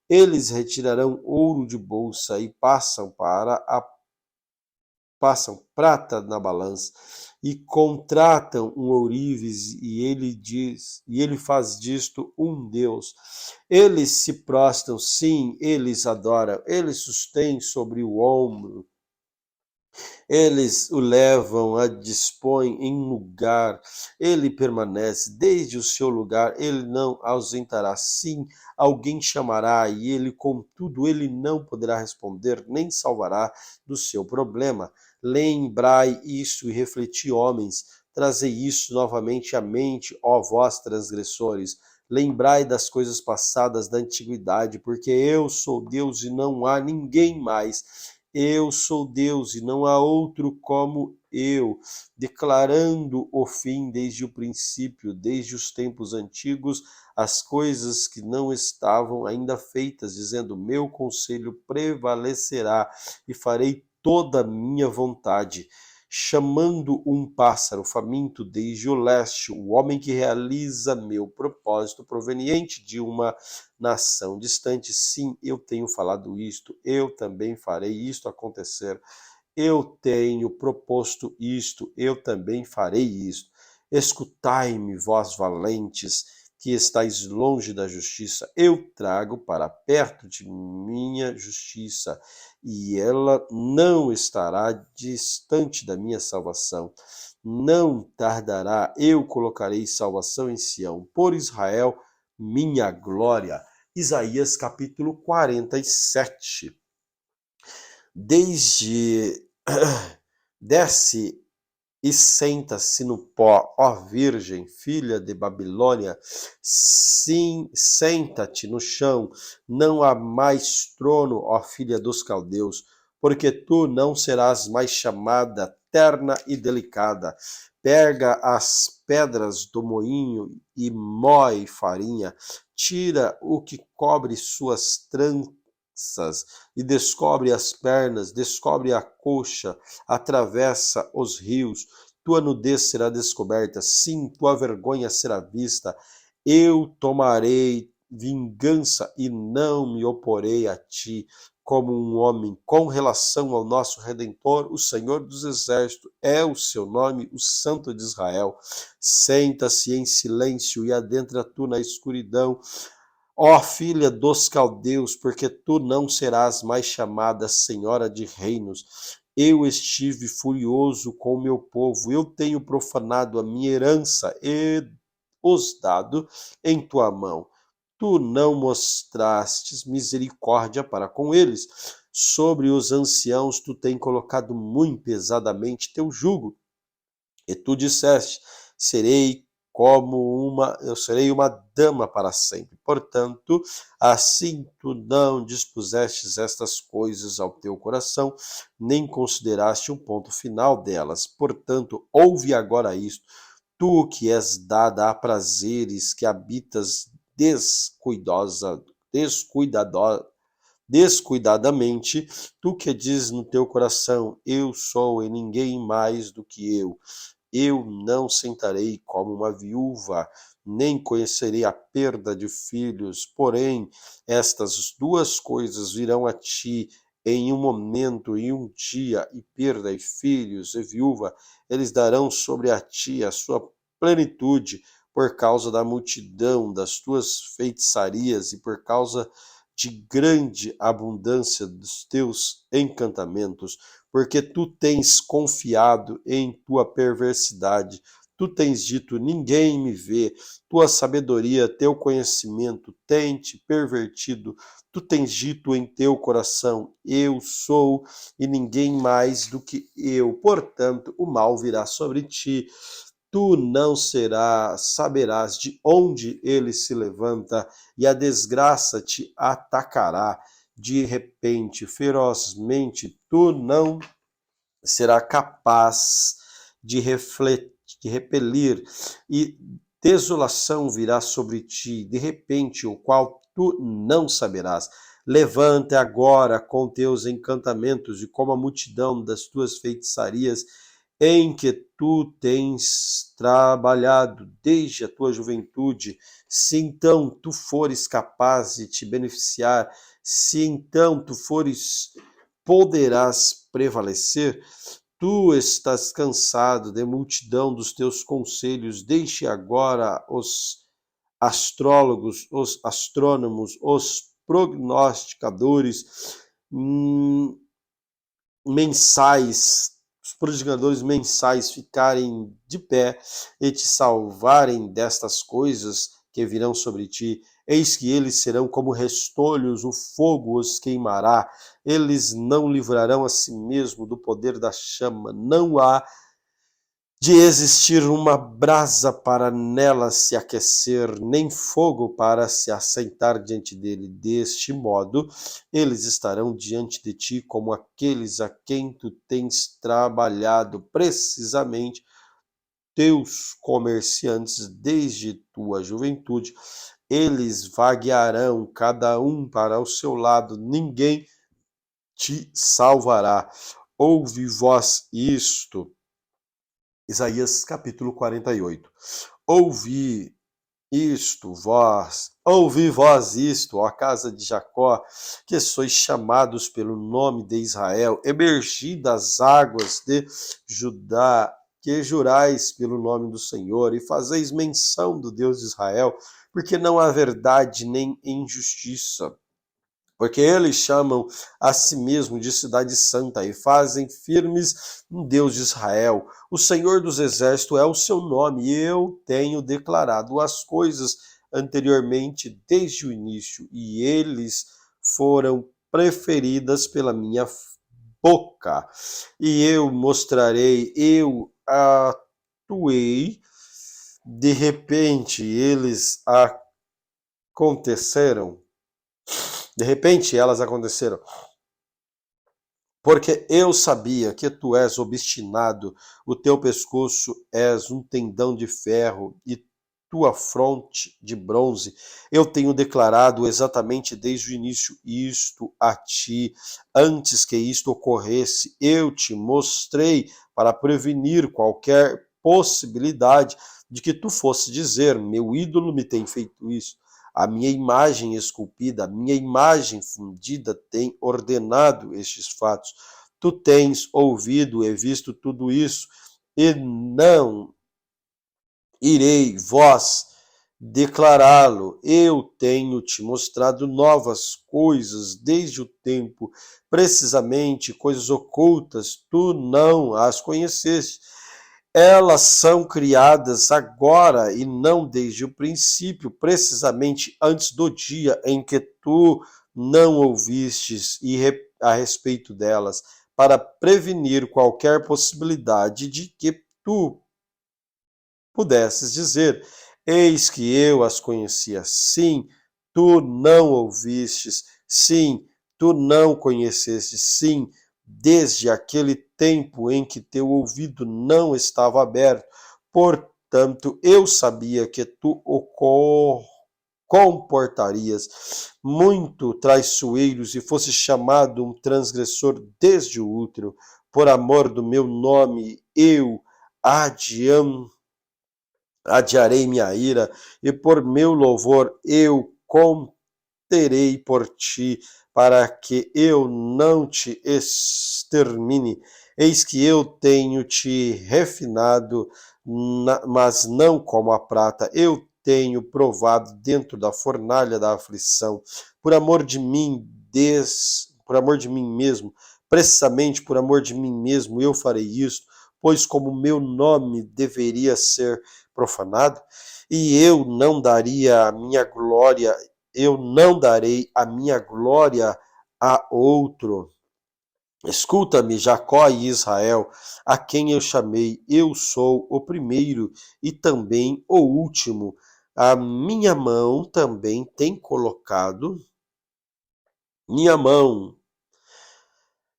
Eles retirarão ouro de bolsa e passam prata na balança e contratam um ourives e ele faz disto um deus. Eles se prostram, sim, eles adoram, eles sustêm sobre o ombro. Eles o levam, a dispõem em lugar, ele permanece desde o seu lugar, ele não ausentará. Sim, alguém chamará e ele, contudo, ele não poderá responder, nem salvará do seu problema. Lembrai isso e refleti, homens, trazei isso novamente à mente, ó vós transgressores. Lembrai das coisas passadas da antiguidade, porque eu sou Deus e não há ninguém mais. Eu sou Deus e não há outro como eu, declarando o fim desde o princípio, desde os tempos antigos, as coisas que não estavam ainda feitas, dizendo: meu conselho prevalecerá e farei toda a minha vontade. Chamando um pássaro faminto desde o leste, o homem que realiza meu propósito proveniente de uma nação distante. Sim, eu tenho falado isto, eu também farei isto acontecer. Eu tenho proposto isto, eu também farei isto. Escutai-me, vós valentes, que estáis longe da justiça. Eu trago para perto de minha justiça, e ela não estará distante da minha salvação. Não tardará, eu colocarei salvação em Sião, por Israel, minha glória. Isaías capítulo 47. Desce e senta-se no pó, ó Virgem, filha de Babilônia. Sim, senta-te no chão, não há mais trono, ó filha dos caldeus, porque tu não serás mais chamada terna e delicada. Pega as pedras do moinho e moe farinha, tira o que cobre suas tranças e descobre as pernas, descobre a coxa, atravessa os rios, tua nudez será descoberta, sim, tua vergonha será vista. Eu tomarei vingança e não me oporei a ti, como um homem. Com relação ao nosso Redentor, o Senhor dos Exércitos é o seu nome, o Santo de Israel. Senta-se em silêncio e adentra tu na escuridão, ó filha dos caldeus, porque tu não serás mais chamada senhora de reinos. Eu estive furioso com o meu povo, eu tenho profanado a minha herança e os dado em tua mão. Tu não mostrastes misericórdia para com eles. Sobre os anciãos tu tens colocado muito pesadamente teu jugo. E tu disseste: eu serei uma dama para sempre. Portanto, assim tu não dispusestes estas coisas ao teu coração, nem consideraste o ponto final delas. Portanto, ouve agora isto. Tu que és dada a prazeres, que habitas descuidadamente, tu que dizes no teu coração: eu sou e ninguém mais do que eu. eu não sentarei como uma viúva, nem conhecerei a perda de filhos. Porém, estas duas coisas virão a ti em um momento, em um dia, e perda, e filhos, e viúva, eles darão sobre a ti a sua plenitude, por causa da multidão das tuas feitiçarias e por causa de grande abundância dos teus encantamentos, porque tu tens confiado em tua perversidade. Tu tens dito, ninguém me vê, tua sabedoria, teu conhecimento tem te pervertido. Tu tens dito em teu coração, eu sou e ninguém mais do que eu. Portanto, o mal virá sobre ti. Tu não saberás de onde ele se levanta, e a desgraça te atacará de repente, ferozmente. Tu não será capaz de repelir, e desolação virá sobre ti, de repente, o qual tu não saberás. Levanta agora com teus encantamentos e como a multidão das tuas feitiçarias, em que tu tens trabalhado desde a tua juventude. Se então tu fores capaz de te beneficiar, se então tu poderás prevalecer. Tu estás cansado de multidão dos teus conselhos. Deixe agora os astrólogos, os astrônomos, os prognosticadores mensais, os prodigadores mensais ficarem de pé e te salvarem destas coisas que virão sobre ti. Eis que eles serão como restolhos, o fogo os queimará. Eles não livrarão a si mesmo do poder da chama. Não há de existir uma brasa para nela se aquecer, nem fogo para se assentar diante dele. Deste modo, eles estarão diante de ti como aqueles a quem tu tens trabalhado, precisamente teus comerciantes desde tua juventude. Eles vaguearão, cada um para o seu lado, ninguém te salvará. Ouve vós isto. Isaías capítulo 48. Ouvi vós isto, ó casa de Jacó, que sois chamados pelo nome de Israel, emergi das águas de Judá, que jurais pelo nome do Senhor, e fazeis menção do Deus de Israel, porque não há verdade nem injustiça. Porque eles chamam a si mesmo de cidade santa e fazem firmes um Deus de Israel. O Senhor dos Exércitos é o seu nome, e eu tenho declarado as coisas anteriormente desde o início, e eles foram preferidas pela minha boca. E eu mostrarei, eu atuei, de repente eles aconteceram. De repente elas aconteceram, porque eu sabia que tu és obstinado, o teu pescoço és um tendão de ferro e tua fronte de bronze. Eu tenho declarado exatamente desde o início isto a ti. Antes que isto ocorresse, eu te mostrei para prevenir qualquer possibilidade de que tu fosse dizer, meu ídolo me tem feito isso. A minha imagem esculpida, a minha imagem fundida tem ordenado estes fatos. Tu tens ouvido e visto tudo isso, e não irei vós declará-lo. Eu tenho te mostrado novas coisas desde o tempo, precisamente coisas ocultas, tu não as conheceste. Elas são criadas agora e não desde o princípio, precisamente antes do dia em que tu não ouvistes a respeito delas, para prevenir qualquer possibilidade de que tu pudesses dizer, eis que eu as conhecia. Sim, tu não ouvistes, sim, tu não conheceste, sim, desde aquele tempo em que teu ouvido não estava aberto. Portanto, eu sabia que tu comportarias muito traiçoeiros e fosse chamado um transgressor desde o útero. Por amor do meu nome, eu adiarei minha ira, e por meu louvor eu conterei por ti, para que eu não te extermine. Eis que eu tenho te refinado, mas não como a prata. Eu tenho provado dentro da fornalha da aflição. Por amor de mim, por amor de mim mesmo, precisamente por amor de mim mesmo, eu farei isto, pois como meu nome deveria ser profanado, e eu não darei a minha glória a outro. Escuta-me, Jacó e Israel, a quem eu chamei, eu sou o primeiro e também o último. A minha mão também tem colocado, minha mão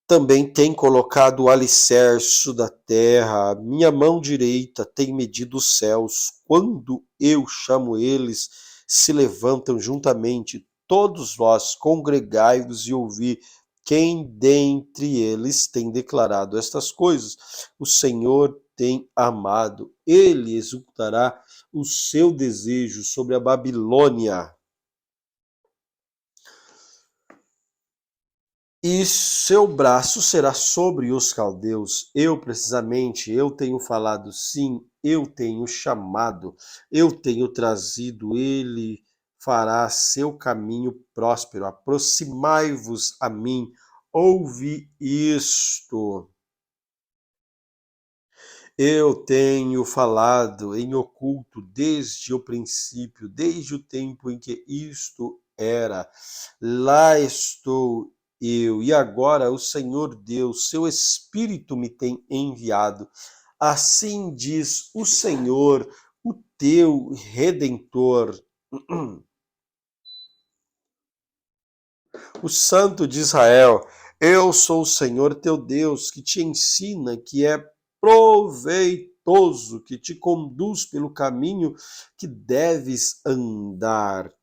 também tem colocado o alicerce da terra, minha mão direita tem medido os céus. Quando eu chamo eles, se levantam juntamente. Todos vós congregai-vos e ouvi quem dentre eles tem declarado estas coisas. O Senhor tem amado, ele executará o seu desejo sobre a Babilônia. E seu braço será sobre os caldeus. Eu tenho falado sim, eu tenho chamado, eu tenho trazido, ele fará seu caminho próspero. Aproximai-vos a mim, ouve isto. Eu tenho falado em oculto desde o princípio, desde o tempo em que isto era. Lá estou eu, e agora o Senhor Deus, seu Espírito me tem enviado. Assim diz o Senhor, o teu Redentor, o Santo de Israel. Eu sou o Senhor teu Deus, que te ensina que é proveitoso, que te conduz pelo caminho que deves andar.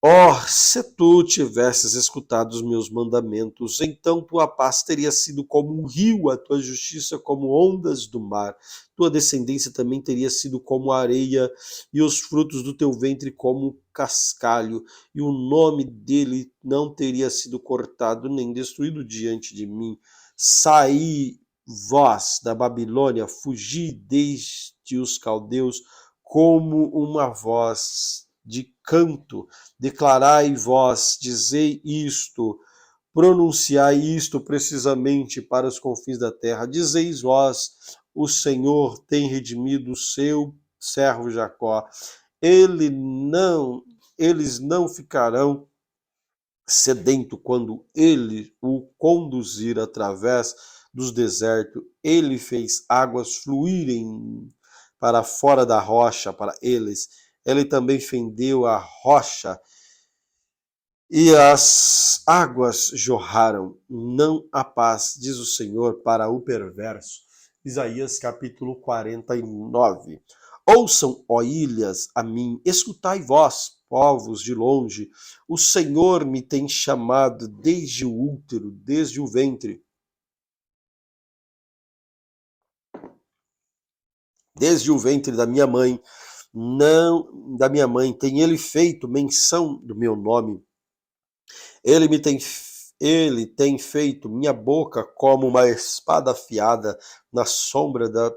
Oh, se tu tivesses escutado os meus mandamentos, então tua paz teria sido como um rio, a tua justiça como ondas do mar. Tua descendência também teria sido como areia, e os frutos do teu ventre como cascalho, e o nome dele não teria sido cortado nem destruído diante de mim. Saí vós da Babilônia, fugi desde os caldeus como uma voz de canto. Declarai vós, dizei isto, pronunciai isto precisamente para os confins da terra. Dizeis vós, o Senhor tem redimido o seu servo Jacó. Eles não ficarão sedento quando ele o conduzir através dos desertos. Ele fez águas fluírem para fora da rocha para eles. Ele também fendeu a rocha e as águas jorraram. Não há paz, diz o Senhor, para o perverso. Isaías capítulo 49. Ouçam, ó ilhas, a mim, escutai vós, povos de longe. O Senhor me tem chamado desde o útero, desde o ventre. Desde o ventre da minha mãe, não da minha mãe, tem ele feito menção do meu nome. Ele me tem ele tem feito minha boca como uma espada afiada na sombra da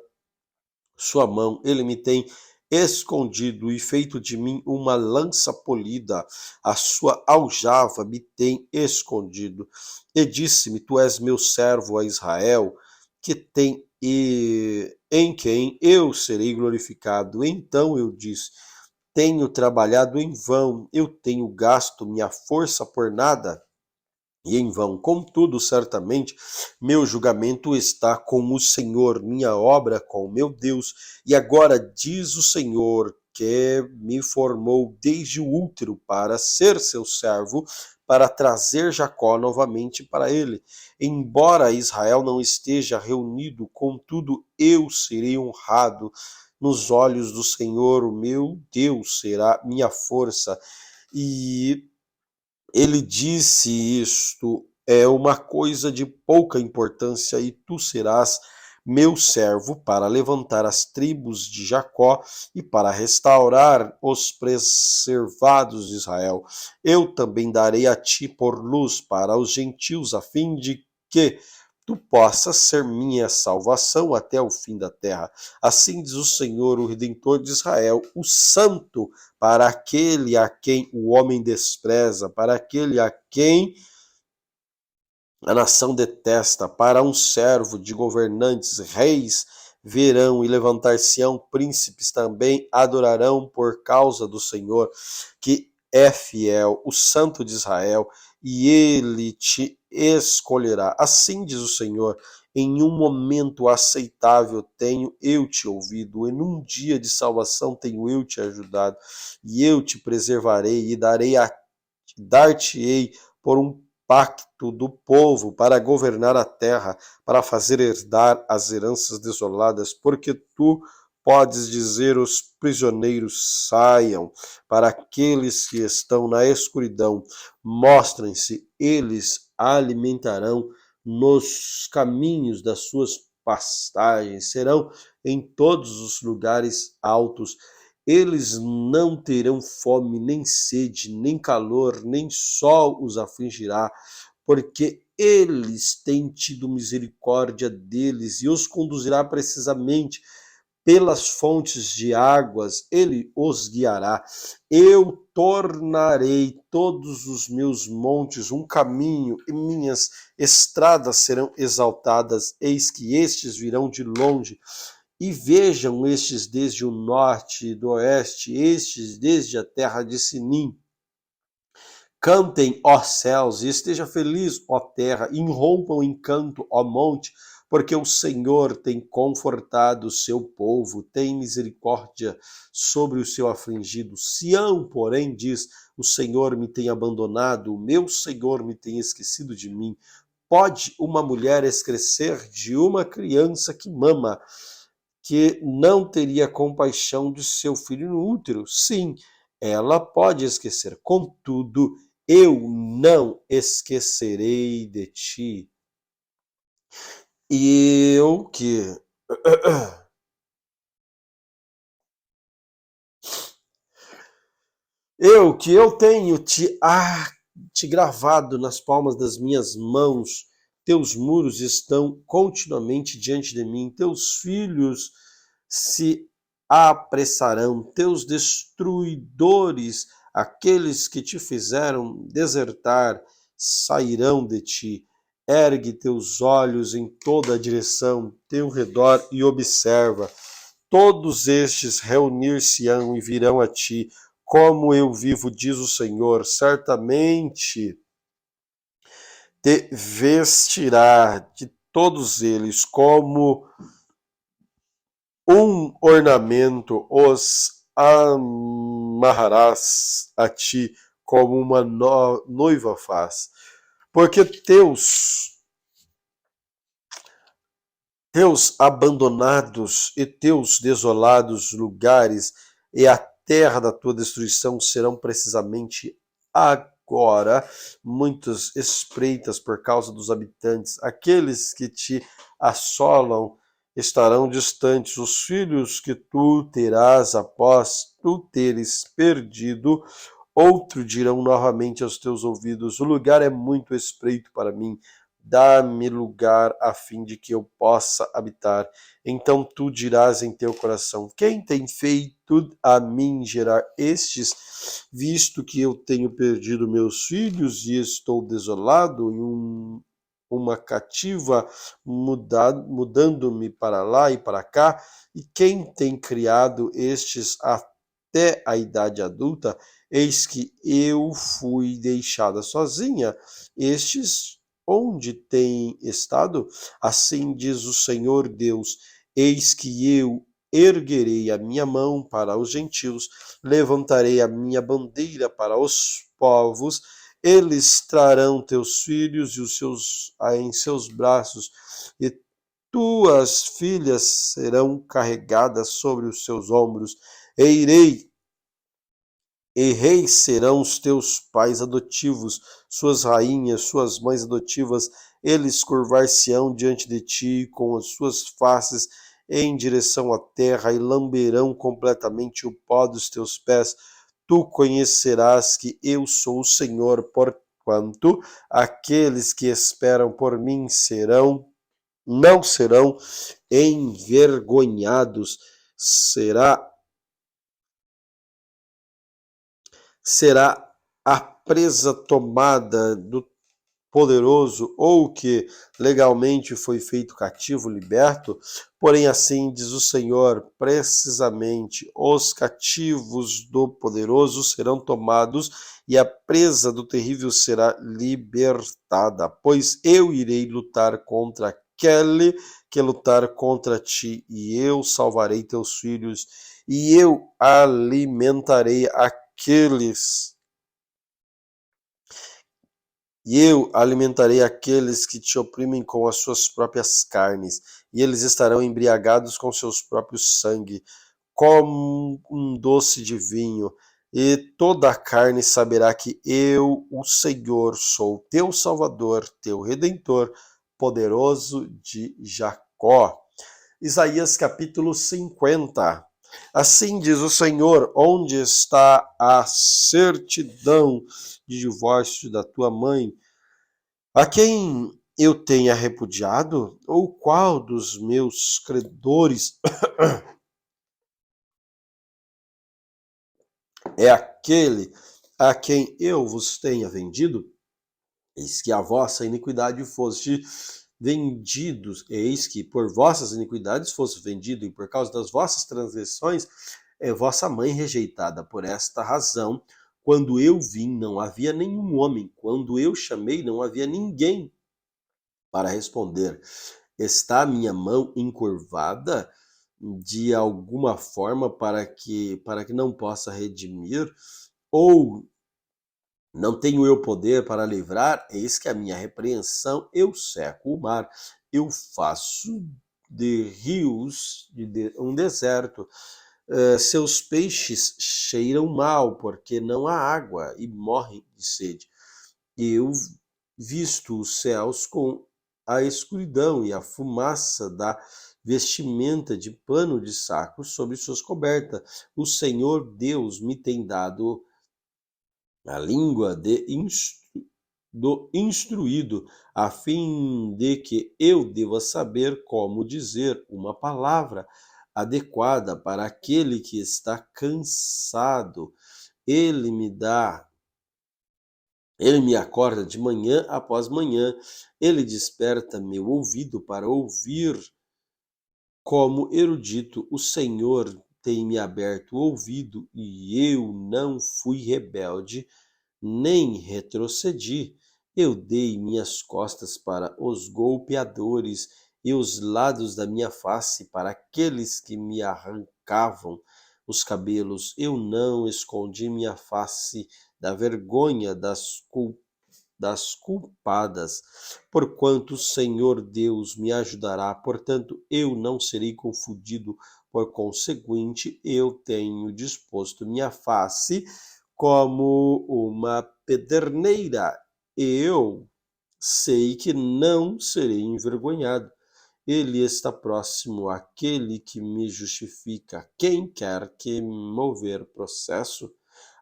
sua mão. Ele me tem escondido e feito de mim uma lança polida. A sua aljava me tem escondido. E disse-me: Tu és meu servo a Israel, que tem e em quem eu serei glorificado. Então eu disse: Tenho trabalhado em vão, eu tenho gasto minha força por nada e em vão. Contudo, certamente, meu julgamento está com o Senhor, minha obra com o meu Deus. E agora diz o Senhor, que me formou desde o útero para ser seu servo, para trazer Jacó novamente para ele. Embora Israel não esteja reunido, contudo, eu serei honrado nos olhos do Senhor, o meu Deus será minha força. E ele disse isto, é uma coisa de pouca importância e tu serás meu servo, para levantar as tribos de Jacó e para restaurar os preservados de Israel. Eu também darei a ti por luz para os gentios, a fim de que tu possas ser minha salvação até o fim da terra. Assim diz o Senhor, o Redentor de Israel, o Santo, para aquele a quem o homem despreza, para aquele a quem a nação detesta, para um servo de governantes, reis verão e levantar-se-ão príncipes, também adorarão por causa do Senhor, que é fiel, o Santo de Israel, e ele te escolherá. Assim diz o Senhor, em um momento aceitável tenho eu te ouvido, em um dia de salvação tenho eu te ajudado, e eu te preservarei e dar-te-ei por um pacto do povo para governar a terra, para fazer herdar as heranças desoladas, porque tu podes dizer os prisioneiros saiam, para aqueles que estão na escuridão, mostrem-se, eles alimentarão nos caminhos das suas pastagens, serão em todos os lugares altos. Eles não terão fome, nem sede, nem calor, nem sol os afligirá, porque eles têm tido misericórdia deles e os conduzirá precisamente pelas fontes de águas, ele os guiará. Eu tornarei todos os meus montes um caminho e minhas estradas serão exaltadas. Eis que estes virão de longe e vejam estes desde o norte e do oeste, estes desde a terra de Sinim. Cantem, ó céus, e esteja feliz, ó terra, e irrompam em canto, ó monte, porque o Senhor tem confortado o seu povo, tem misericórdia sobre o seu afligido. Sião, porém, diz, o Senhor me tem abandonado, o meu Senhor me tem esquecido de mim. Pode uma mulher esquecer de uma criança que mama, que não teria compaixão de seu filho no útero? Sim, ela pode esquecer, contudo, eu não esquecerei de ti. E eu tenho te gravado nas palmas das minhas mãos, teus muros estão continuamente diante de mim, teus filhos se apressarão, teus destruidores, aqueles que te fizeram desertar, sairão de ti. Ergue teus olhos em toda a direção, teu redor e observa. Todos estes reunir-se-ão e virão a ti. Como eu vivo, diz o Senhor, certamente te vestirá de todos eles como um ornamento, os amarrarás a ti como uma noiva faz. Porque teus abandonados e teus desolados lugares e a terra da tua destruição serão precisamente agora muitas espreitas por causa dos habitantes. Aqueles que te assolam estarão distantes. Os filhos que tu terás após tu teres perdido, outro dirão novamente aos teus ouvidos: o lugar é muito estreito para mim, dá-me lugar a fim de que eu possa habitar. Então tu dirás em teu coração: quem tem feito a mim gerar estes, visto que eu tenho perdido meus filhos e estou desolado em uma cativa, mudando-me para lá e para cá? E quem tem criado estes até a idade adulta? Eis que eu fui deixada sozinha. Estes onde têm estado? Assim diz o Senhor Deus: eis que eu erguerei a minha mão para os gentios, levantarei a minha bandeira para os povos, eles trarão teus filhos e em seus braços, e tuas filhas serão carregadas sobre os seus ombros, e irei E reis serão os teus pais adotivos, suas rainhas, suas mães adotivas, eles curvar-se-ão diante de ti com as suas faces em direção à terra e lamberão completamente o pó dos teus pés. Tu conhecerás que eu sou o Senhor, porquanto aqueles que esperam por mim não serão envergonhados. Será a presa tomada do poderoso ou que legalmente foi feito cativo, liberto, porém assim diz o Senhor, precisamente os cativos do poderoso serão tomados e a presa do terrível será libertada, pois eu irei lutar contra aquele que lutar contra ti, e eu salvarei teus filhos, e eu alimentarei aqueles que te oprimem com as suas próprias carnes, e eles estarão embriagados com seus próprios sangue, como um doce de vinho, e toda a carne saberá que eu, o Senhor, sou teu Salvador, teu Redentor, poderoso de Jacó. Isaías capítulo 50. Assim diz o Senhor, onde está a certidão de divórcio da tua mãe, a quem eu tenha repudiado? Ou qual dos meus credores é aquele a quem eu vos tenha vendido? Eis que a vossa iniquidade foste vendidos, eis que por vossas iniquidades fosse vendido, e por causa das vossas transgressões é vossa mãe rejeitada. Por esta razão, quando eu vim, não havia nenhum homem, quando eu chamei, não havia ninguém para responder. Está a minha mão encurvada de alguma forma para que não possa redimir? Ou não tenho eu poder para livrar? Eis que a minha repreensão, eu seco o mar, eu faço de rios um deserto. Seus peixes cheiram mal, porque não há água e morrem de sede. Eu visto os céus com a escuridão e a fumaça da vestimenta de pano de saco sobre suas cobertas. O Senhor Deus me tem dado a língua do instruído, a fim de que eu deva saber como dizer uma palavra adequada para aquele que está cansado. Ele me dá Ele me acorda de manhã após manhã, ele desperta meu ouvido para ouvir. Como erudito, o Senhor tem me aberto o ouvido, e eu não fui rebelde, nem retrocedi. Eu dei minhas costas para os golpeadores e os lados da minha face para aqueles que me arrancavam os cabelos. Eu não escondi minha face da vergonha das culpadas, porquanto o Senhor Deus me ajudará, portanto eu não serei confundido, por conseguinte eu tenho disposto minha face como uma pederneira, eu sei que não serei envergonhado. Ele está próximo àquele que me justifica. Quem quer que mover processo,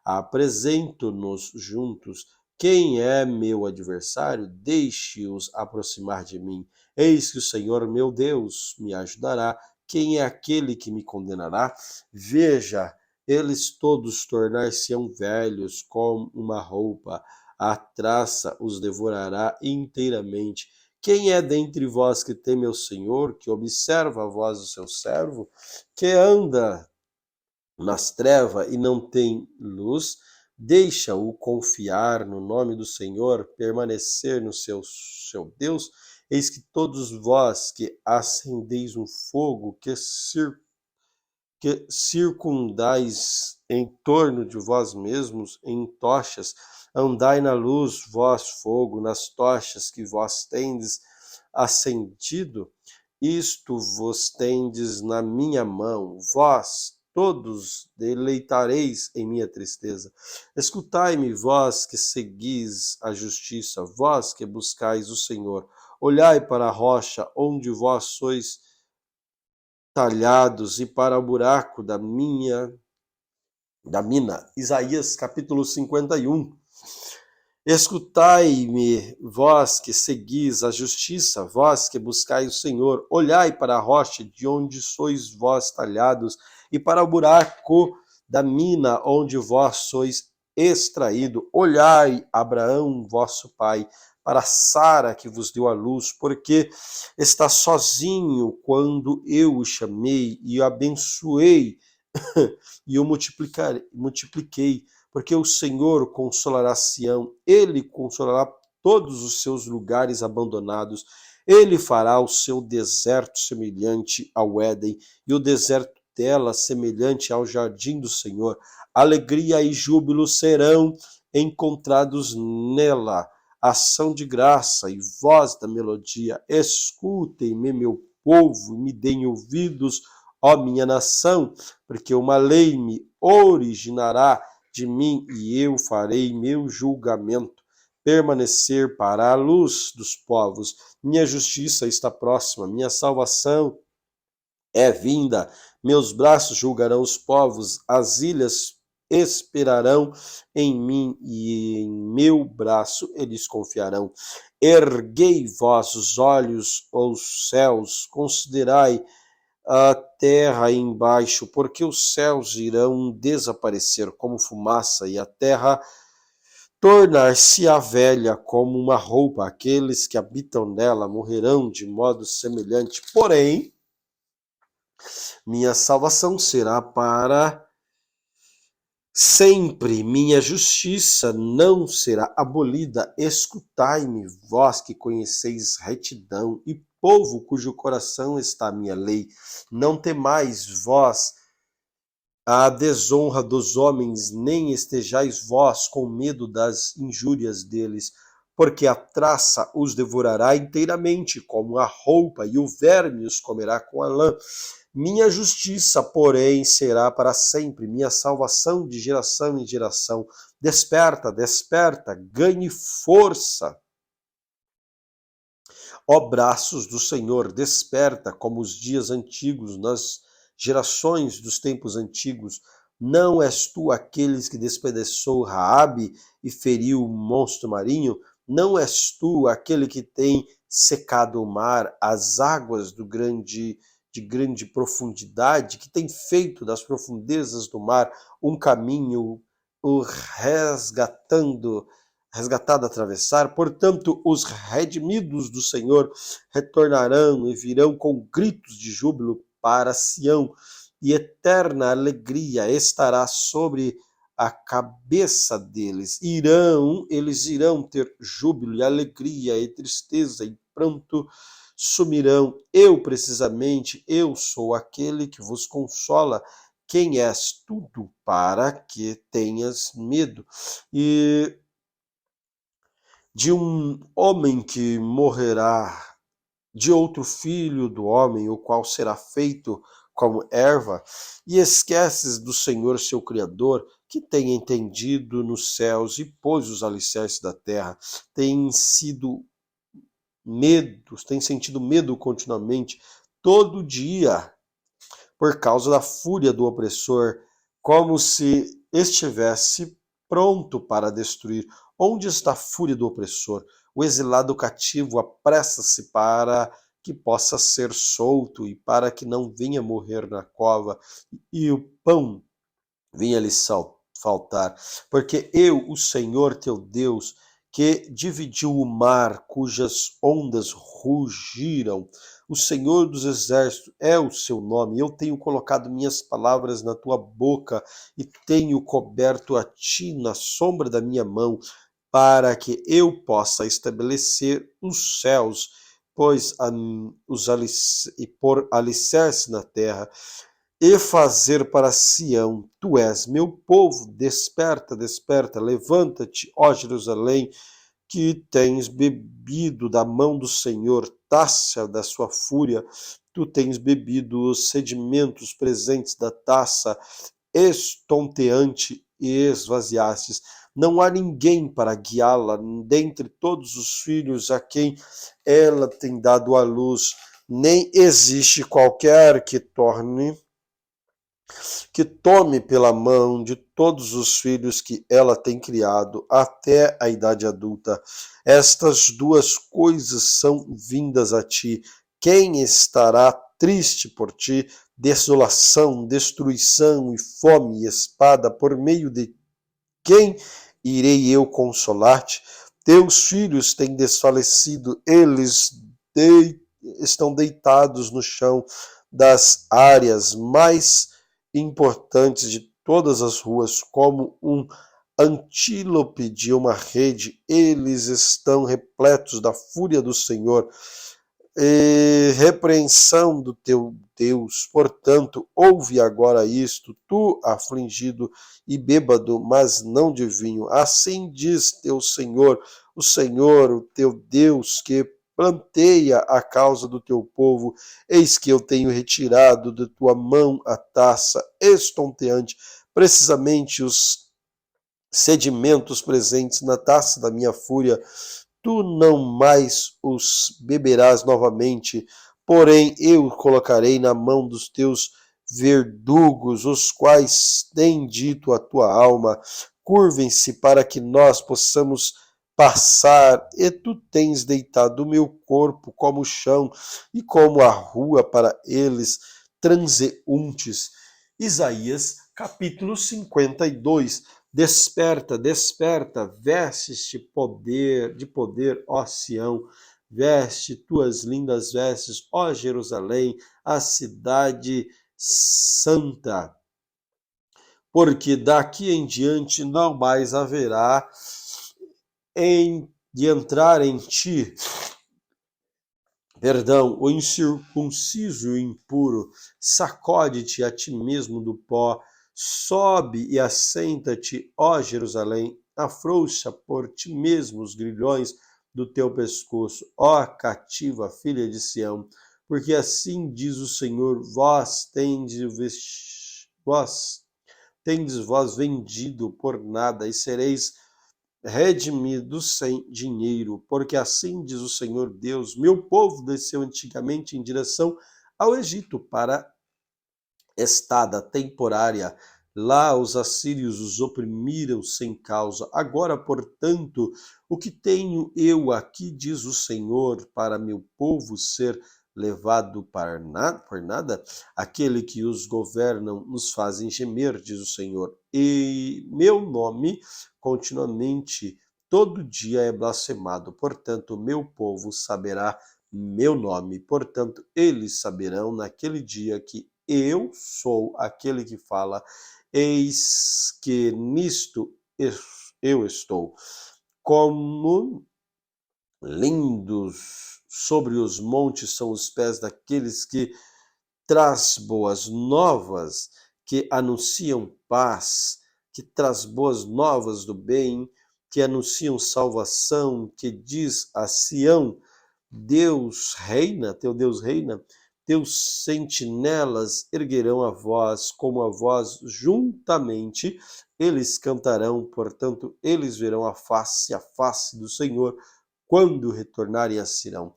apresento-nos juntos. Quem é meu adversário, deixe-os aproximar de mim. Eis que o Senhor meu Deus me ajudará. Quem é aquele que me condenará? Veja, eles todos tornar-se-ão velhos como uma roupa, a traça os devorará inteiramente. Quem é dentre vós que teme ao Senhor, que observa a voz do seu servo, que anda nas trevas e não tem luz? Deixa-o confiar no nome do Senhor, permanecer no seu Deus. Eis que todos vós que acendeis um fogo, que circundais em torno de vós mesmos em tochas, andai na luz, vós fogo, nas tochas que vós tendes acendido, isto vos tendes na minha mão, vós todos deleitareis em minha tristeza. Escutai-me, vós que seguis a justiça, vós que buscais o Senhor. Olhai para a rocha onde vós sois talhados e para o buraco da mina. Isaías capítulo 51. Escutai-me, vós que seguis a justiça, vós que buscais o Senhor. Olhai para a rocha de onde sois vós talhados e para o buraco da mina onde vós sois extraído. Olhai, Abraão, vosso pai, para Sara que vos deu a luz, porque está sozinho quando eu o chamei e o abençoei e o multipliquei, porque o Senhor consolará Sião, ele consolará todos os seus lugares abandonados, ele fará o seu deserto semelhante ao Éden, e o deserto dela semelhante ao jardim do Senhor. Alegria e júbilo serão encontrados nela, ação de graça e voz da melodia. Escutem-me, meu povo, e me deem ouvidos, ó minha nação, porque uma lei me originará de mim e eu farei meu julgamento permanecer para a luz dos povos. Minha justiça está próxima, minha salvação é vinda. Meus braços julgarão os povos, as ilhas esperarão em mim e em meu braço eles confiarão. Erguei vós os olhos aos céus, considerai a terra embaixo, porque os céus irão desaparecer como fumaça e a terra tornar-se-á velha como uma roupa. Aqueles que habitam nela morrerão de modo semelhante. Porém, minha salvação será para sempre, minha justiça não será abolida. Escutai-me, vós que conheceis retidão e povo cujo coração está a minha lei. Não temais vós a desonra dos homens, nem estejais vós com medo das injúrias deles, porque a traça os devorará inteiramente como a roupa, e o verme os comerá com a lã. Minha justiça, porém, será para sempre, minha salvação de geração em geração. Desperta, desperta, ganhe força. Ó braços do Senhor, desperta como os dias antigos, nas gerações dos tempos antigos. Não és tu aqueles que despedaçou Raabe e feriu o monstro marinho? Não és tu aquele que tem secado o mar, as águas de grande profundidade, que tem feito das profundezas do mar um caminho, o resgatado a atravessar? Portanto, os redimidos do Senhor retornarão e virão com gritos de júbilo para Sião, e eterna alegria estará sobre a cabeça deles. Eles irão ter júbilo e alegria e tristeza e pranto sumirão. Eu sou aquele que vos consola. Quem és tudo para que tenhas medo? E de um homem que morrerá, de outro filho do homem, o qual será feito como erva, e esqueces do Senhor seu Criador, que tem entendido nos céus e pôs os alicerces da terra, tem sentido medo continuamente, todo dia, por causa da fúria do opressor, como se estivesse pronto para destruir. Onde está a fúria do opressor? O exilado cativo apressa-se para que possa ser solto e para que não venha morrer na cova e o pão venha lhe faltar. Porque eu, o Senhor teu Deus, que dividiu o mar, cujas ondas rugiram, o Senhor dos Exércitos é o seu nome. Eu tenho colocado minhas palavras na tua boca e tenho coberto a ti na sombra da minha mão, para que eu possa estabelecer os céus, e pôr alicerce na terra, e fazer para Sião: tu és meu povo. Desperta, desperta, levanta-te, ó Jerusalém, que tens bebido da mão do Senhor, taça da sua fúria. tu tens bebido os sedimentos presentes da taça estonteante e esvaziastes. Não há ninguém para guiá-la dentre todos os filhos a quem ela tem dado à luz, nem existe qualquer que tome pela mão de todos os filhos que ela tem criado até a idade adulta. Estas duas coisas são vindas a ti. Quem estará triste por ti? Desolação, destruição e fome e espada, por meio de quem irei eu consolar-te? Teus filhos têm desfalecido, eles estão deitados no chão das áreas mais importantes de todas as ruas, como um antílope de uma rede. Eles estão repletos da fúria do Senhor e repreensão do teu Deus. Portanto, ouve agora isto, tu afligido e bêbado, mas não de vinho. Assim diz teu Senhor, o teu Deus, que planteia a causa do teu povo. Eis que eu tenho retirado de tua mão a taça estonteante, precisamente os sedimentos presentes na taça da minha fúria. Tu não mais os beberás novamente, porém eu colocarei na mão dos teus verdugos, os quais têm dito à tua alma: curvem-se para que nós possamos passar, e tu tens deitado o meu corpo como o chão e como a rua para eles transeuntes. Isaías capítulo 52. Desperta, desperta, veste de poder, ó Sião, veste tuas lindas vestes, ó Jerusalém, a cidade santa, porque daqui em diante não mais haverá de entrar em ti, o incircunciso e o impuro. Sacode-te a ti mesmo do pó, sobe e assenta-te, ó Jerusalém, afrouxa por ti mesmo os grilhões do teu pescoço, ó cativa filha de Sião, porque assim diz o Senhor: vós vendido por nada e sereis redimidos sem dinheiro, porque assim diz o Senhor Deus: meu povo desceu antigamente em direção ao Egito para estada temporária. Lá os assírios os oprimiram sem causa. Agora, portanto, o que tenho eu aqui, diz o Senhor, para meu povo ser levado por nada? Aquele que os governam nos fazem gemer, diz o Senhor. E meu nome continuamente, todo dia é blasfemado. Portanto, meu povo saberá meu nome. Portanto, eles saberão naquele dia que eu sou aquele que fala: eis que nisto eu estou. Como lindos sobre os montes são os pés daqueles que traz boas novas, que anunciam paz, que traz boas novas do bem, que anunciam salvação, que diz a Sião: Deus reina, teu Deus reina. Teus sentinelas erguerão a voz, como a voz juntamente, eles cantarão, portanto, eles verão a face do Senhor, quando retornarem a Sião.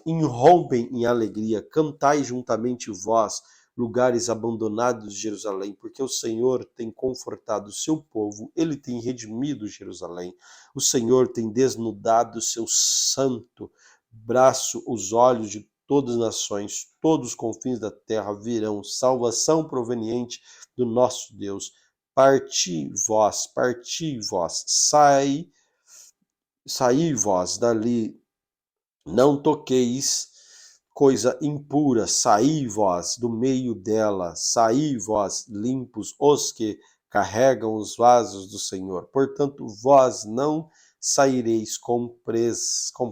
Irrompem em alegria, cantai juntamente vós, lugares abandonados de Jerusalém, porque o Senhor tem confortado o seu povo, ele tem redimido Jerusalém. O Senhor tem desnudado o seu santo braço, os olhos de todas as nações, todos os confins da terra virão salvação proveniente do nosso Deus. Parti vós, saí vós dali, não toqueis coisa impura, saí vós do meio dela, saí vós limpos, os que carregam os vasos do Senhor. Portanto, vós não saireis com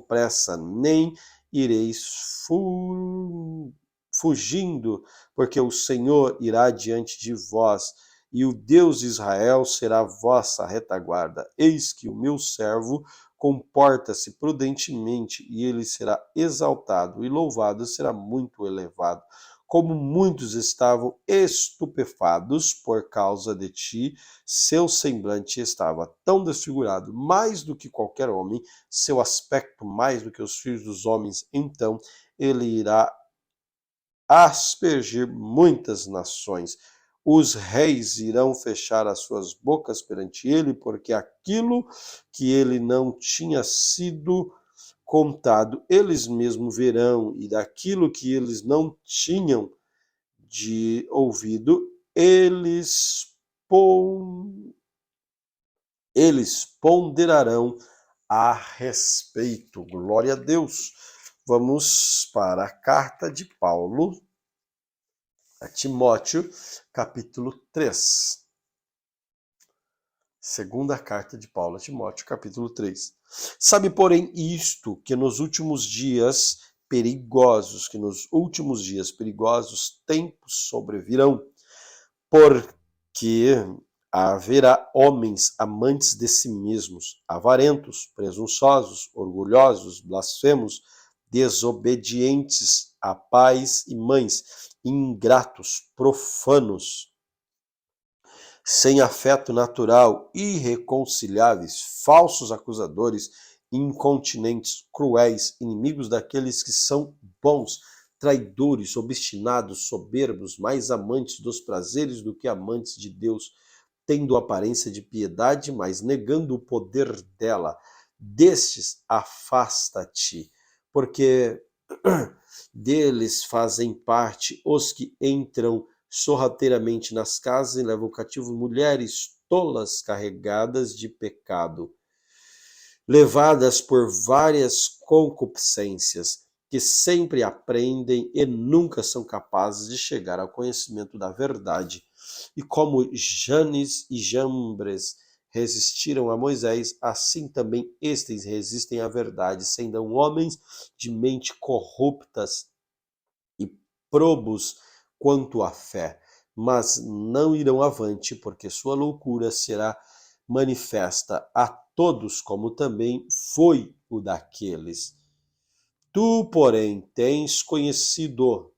pressa, nem ireis fugindo, porque o Senhor irá diante de vós, e o Deus de Israel será vossa retaguarda. Eis que o meu servo comporta-se prudentemente, e ele será exaltado, e louvado será muito elevado. Como muitos estavam estupefatos por causa de ti, seu semblante estava tão desfigurado, mais do que qualquer homem, seu aspecto mais do que os filhos dos homens. Então ele irá aspergir muitas nações. Os reis irão fechar as suas bocas perante ele, porque aquilo que ele não tinha sido contado, eles mesmos verão, e daquilo que eles não tinham de ouvido, eles ponderarão a respeito. Glória a Deus. Vamos para a carta de Paulo a Timóteo, capítulo 3. Segunda carta de Paulo a Timóteo, capítulo 3. Sabe, porém, isto, que nos últimos dias perigosos tempos sobrevirão, porque haverá homens amantes de si mesmos, avarentos, presunçosos, orgulhosos, blasfemos, desobedientes a pais e mães, ingratos, profanos, sem afeto natural, irreconciliáveis, falsos acusadores, incontinentes, cruéis, inimigos daqueles que são bons, traidores, obstinados, soberbos, mais amantes dos prazeres do que amantes de Deus, tendo aparência de piedade, mas negando o poder dela. Destes afasta-te, porque deles fazem parte os que entram sorrateiramente nas casas e levam cativo mulheres tolas carregadas de pecado, levadas por várias concupiscências, que sempre aprendem e nunca são capazes de chegar ao conhecimento da verdade. E como Janes e Jambres resistiram a Moisés, assim também estes resistem à verdade, sendo homens de mente corruptas e probos quanto à fé, mas não irão avante, porque sua loucura será manifesta a todos, como também foi o daqueles. Tu, porém, tens conhecido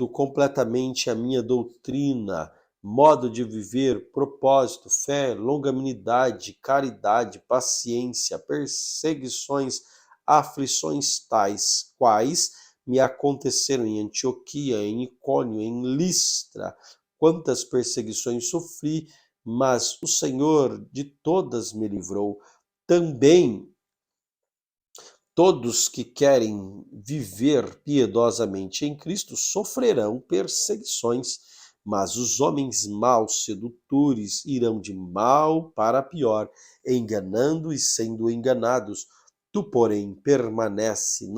completamente a minha doutrina, modo de viver, propósito, fé, longanimidade, caridade, paciência, perseguições, aflições tais quais me aconteceram em Antioquia, em Icônio, em Listra. Quantas perseguições sofri, mas o Senhor de todas me livrou. Também todos que querem viver piedosamente em Cristo sofrerão perseguições, mas os homens maus, sedutores, irão de mal para pior, enganando e sendo enganados. Tu, porém, permanece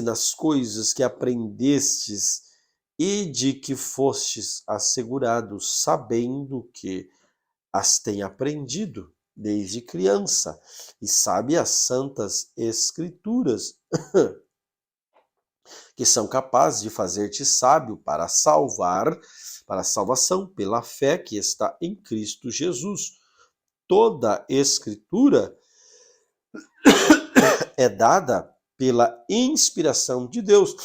nas coisas que aprendestes e de que fostes assegurados, sabendo que as tem aprendido desde criança e sabe as santas escrituras, que são capazes de fazer-te sábio para a salvação pela fé que está em Cristo Jesus. Toda escritura é dada pela inspiração de Deus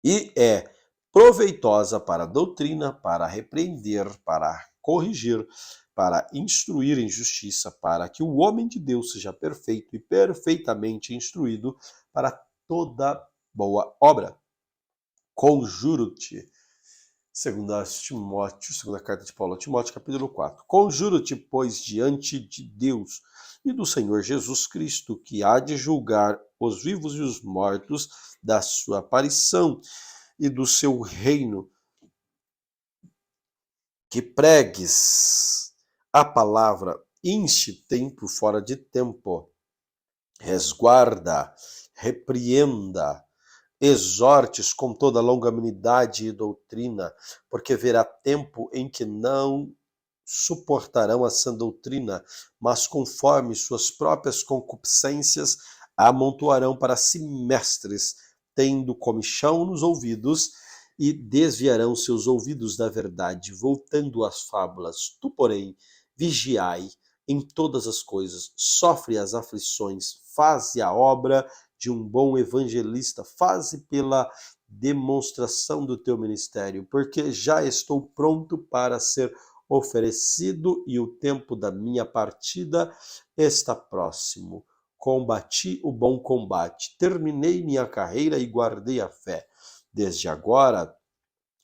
e é proveitosa para a doutrina, para repreender, para corrigir, para instruir em justiça, para que o homem de Deus seja perfeito e perfeitamente instruído para toda boa obra. Conjuro-te, segunda carta de Paulo a Timóteo, capítulo 4. Conjuro-te, pois, diante de Deus e do Senhor Jesus Cristo, que há de julgar os vivos e os mortos, da sua aparição e do seu reino, que pregues a palavra, inste tempo fora de tempo, resguarda, repreenda, exortes com toda longanimidade e doutrina, porque haverá tempo em que não suportarão a sã doutrina, mas conforme suas próprias concupiscências amontoarão para si mestres, tendo comichão nos ouvidos e desviarão seus ouvidos da verdade, voltando às fábulas. Tu, porém, vigiai em todas as coisas, sofre as aflições, faze a obra de um bom evangelista, faze pela demonstração do teu ministério, porque já estou pronto para ser oferecido e o tempo da minha partida está próximo. Combati o bom combate, terminei minha carreira e guardei a fé. Desde agora,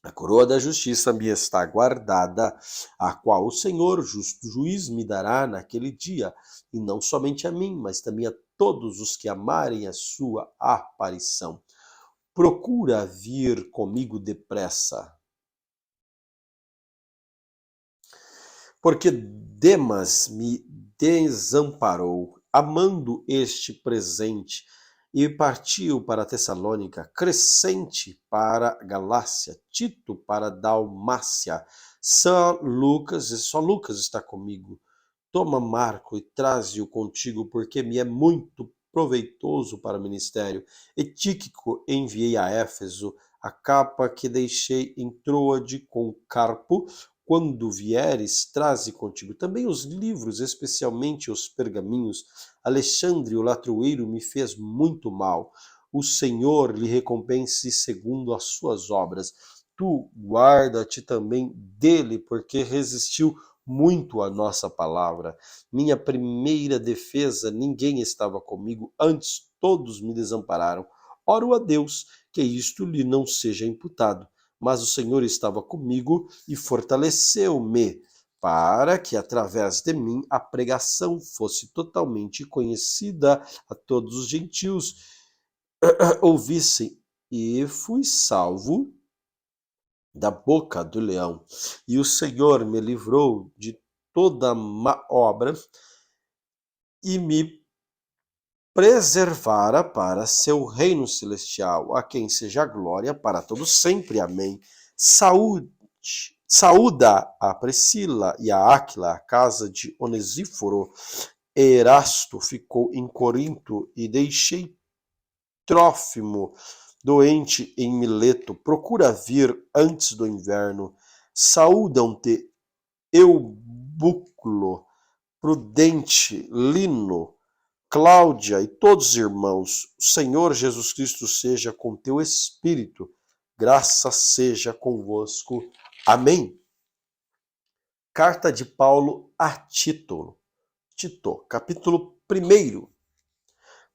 a coroa da justiça me está guardada, a qual o Senhor, justo juiz, me dará naquele dia, e não somente a mim, mas também a todos os que amarem a sua aparição. Procura vir comigo depressa, porque Demas me desamparou, amando este presente, e partiu para Tessalônica, Crescente para Galácia, Tito para Dalmácia. Só Lucas está comigo. Toma Marco e traze-o contigo, porque me é muito proveitoso para o ministério. E Tíquico enviei a Éfeso, a capa que deixei em Troade com Carpo. Quando vieres, traze contigo também os livros, especialmente os pergaminhos. Alexandre, o latroeiro, me fez muito mal. O Senhor lhe recompense segundo as suas obras. Tu guarda-te também dele, porque resistiu muito a nossa palavra. Minha primeira defesa, ninguém estava comigo, antes todos me desampararam. Oro a Deus que isto lhe não seja imputado. Mas o Senhor estava comigo e fortaleceu-me, para que através de mim a pregação fosse totalmente conhecida a todos os gentios, ouvissem, e fui salvo da boca do leão. E o Senhor me livrou de toda má obra e me preservara para seu reino celestial, a quem seja a glória para todos sempre. Amém. Saúda a Priscila e a Áquila, a casa de Onesíforo. Erasto ficou em Corinto e deixei Trófimo doente em Mileto. Procura vir antes do inverno. Saúdam-te Eubuclo, Prudente, Lino, Cláudia e todos os irmãos. O Senhor Jesus Cristo seja com teu espírito. Graça seja convosco. Amém. Carta de Paulo a Tito. Tito, capítulo 1.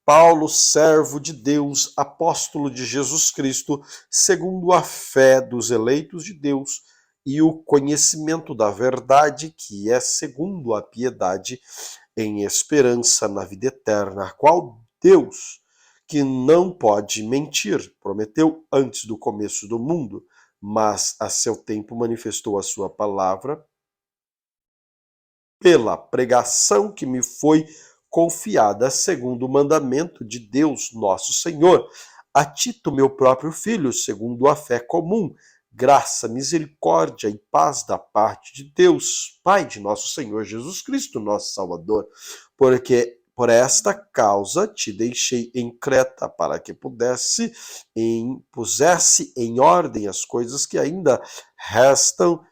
Paulo, servo de Deus, apóstolo de Jesus Cristo, segundo a fé dos eleitos de Deus e o conhecimento da verdade, que é segundo a piedade, em esperança na vida eterna, a qual Deus, que não pode mentir, prometeu antes do começo do mundo, mas a seu tempo manifestou a sua palavra pela pregação que me foi confiada segundo o mandamento de Deus nosso Senhor, a Tito, meu próprio filho, segundo a fé comum, graça, misericórdia e paz da parte de Deus, Pai de nosso Senhor Jesus Cristo, nosso Salvador, porque por esta causa te deixei em Creta, para que pusesse em ordem as coisas que ainda restam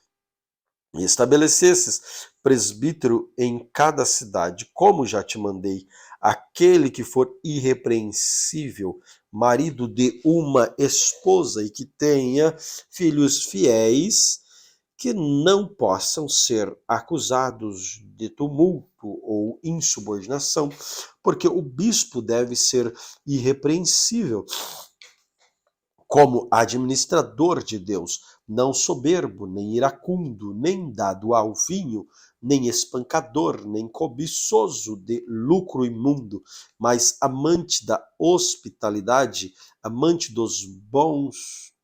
e estabelecesses presbítero em cada cidade, como já te mandei, aquele que for irrepreensível, marido de uma esposa e que tenha filhos fiéis, que não possam ser acusados de tumulto ou insubordinação, porque o bispo deve ser irrepreensível como administrador de Deus, não soberbo, nem iracundo, nem dado ao vinho, nem espancador, nem cobiçoso de lucro imundo, mas amante da hospitalidade, amante dos bons,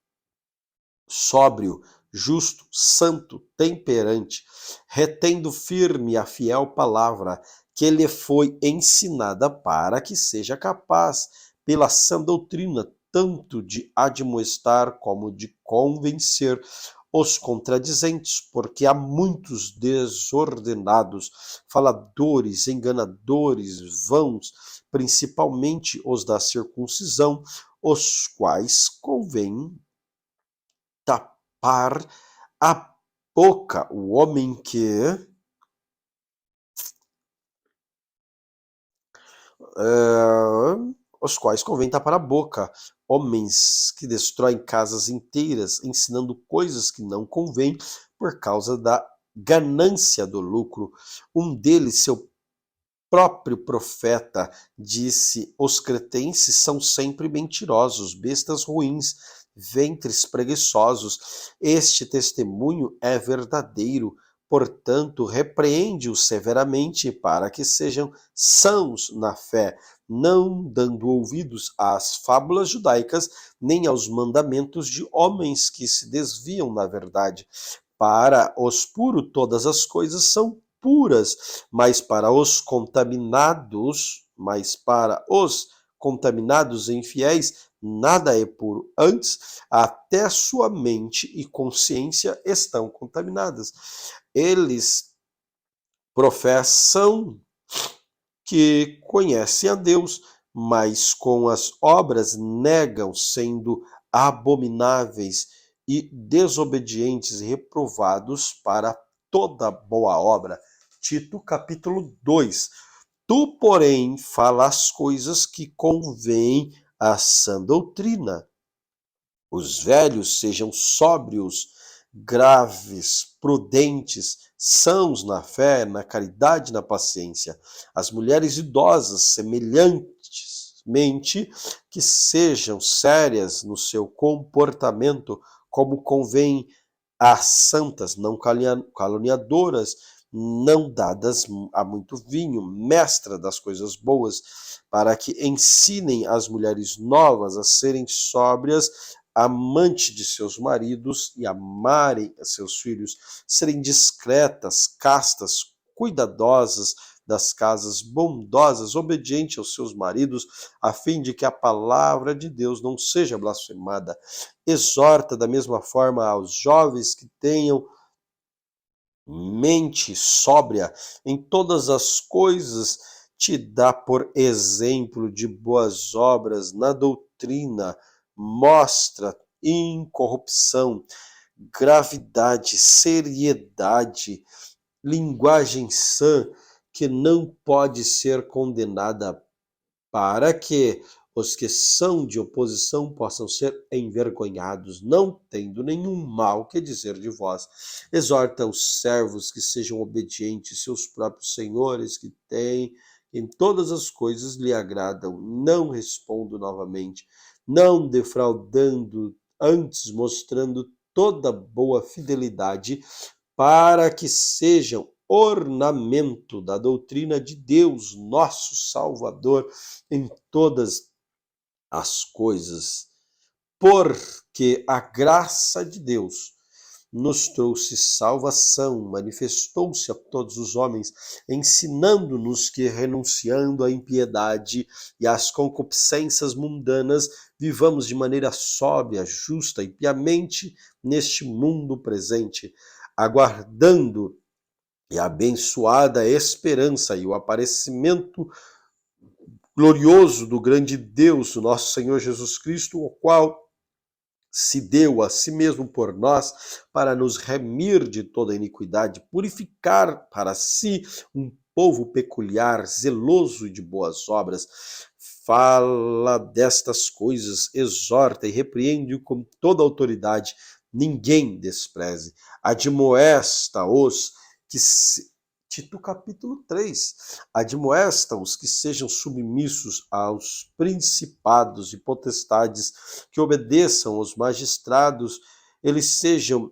sóbrio, justo, santo, temperante, retendo firme a fiel palavra que lhe foi ensinada, para que seja capaz, pela sã doutrina, tanto de admoestar como de convencer os contradizentes, porque há muitos desordenados, faladores, enganadores, vãos, principalmente os da circuncisão, os quais convém tapar a boca, o homem que os quais convém tapar a boca, homens que destroem casas inteiras, ensinando coisas que não convêm por causa da ganância do lucro. Um deles, seu próprio profeta, disse: os cretenses são sempre mentirosos, bestas ruins, ventres preguiçosos. Este testemunho é verdadeiro, portanto, repreende-os severamente para que sejam sãos na fé, não dando ouvidos às fábulas judaicas, nem aos mandamentos de homens que se desviam da verdade. Para os puros, todas as coisas são puras, mas para os contaminados e infiéis, nada é puro. Antes, até sua mente e consciência estão contaminadas. Eles professam que conhecem a Deus, mas com as obras negam, sendo abomináveis e desobedientes e reprovados para toda boa obra. Tito capítulo 2. Tu, porém, fala as coisas que convêm à sã doutrina. Os velhos sejam sóbrios, graves, prudentes, sãos na fé, na caridade e na paciência. As mulheres idosas, semelhantemente, que sejam sérias no seu comportamento, como convém às santas, não caluniadoras, não dadas a muito vinho, mestra das coisas boas, para que ensinem as mulheres novas a serem sóbrias, amantes de seus maridos e amarem a seus filhos, serem discretas, castas, cuidadosas das casas, bondosas, obedientes aos seus maridos, a fim de que a palavra de Deus não seja blasfemada. Exorta da mesma forma aos jovens que tenham mente sóbria em todas as coisas, te dá por exemplo de boas obras na doutrina, mostra incorrupção, gravidade, seriedade, linguagem sã que não pode ser condenada, para que os que são de oposição possam ser envergonhados, não tendo nenhum mal que dizer de vós. Exorta os servos que sejam obedientes, seus próprios senhores, que têm em todas as coisas lhe agradam, não respondo novamente, não defraudando, antes mostrando toda boa fidelidade, para que sejam ornamento da doutrina de Deus, nosso Salvador, em todas as coisas. Porque a graça de Deus nos trouxe salvação, manifestou-se a todos os homens, ensinando-nos que, renunciando à impiedade e às concupiscências mundanas, vivamos de maneira sóbria, justa e piamente neste mundo presente, aguardando e a abençoada esperança e o aparecimento glorioso do grande Deus, o nosso Senhor Jesus Cristo, o qual se deu a si mesmo por nós para nos remir de toda iniquidade, purificar para si um povo peculiar, zeloso de boas obras. Fala destas coisas, exorta e repreende-o com toda autoridade, ninguém despreze. Admoesta-os que Tito capítulo 3. Admoesta os que sejam submissos aos principados e potestades, que obedeçam aos magistrados, eles sejam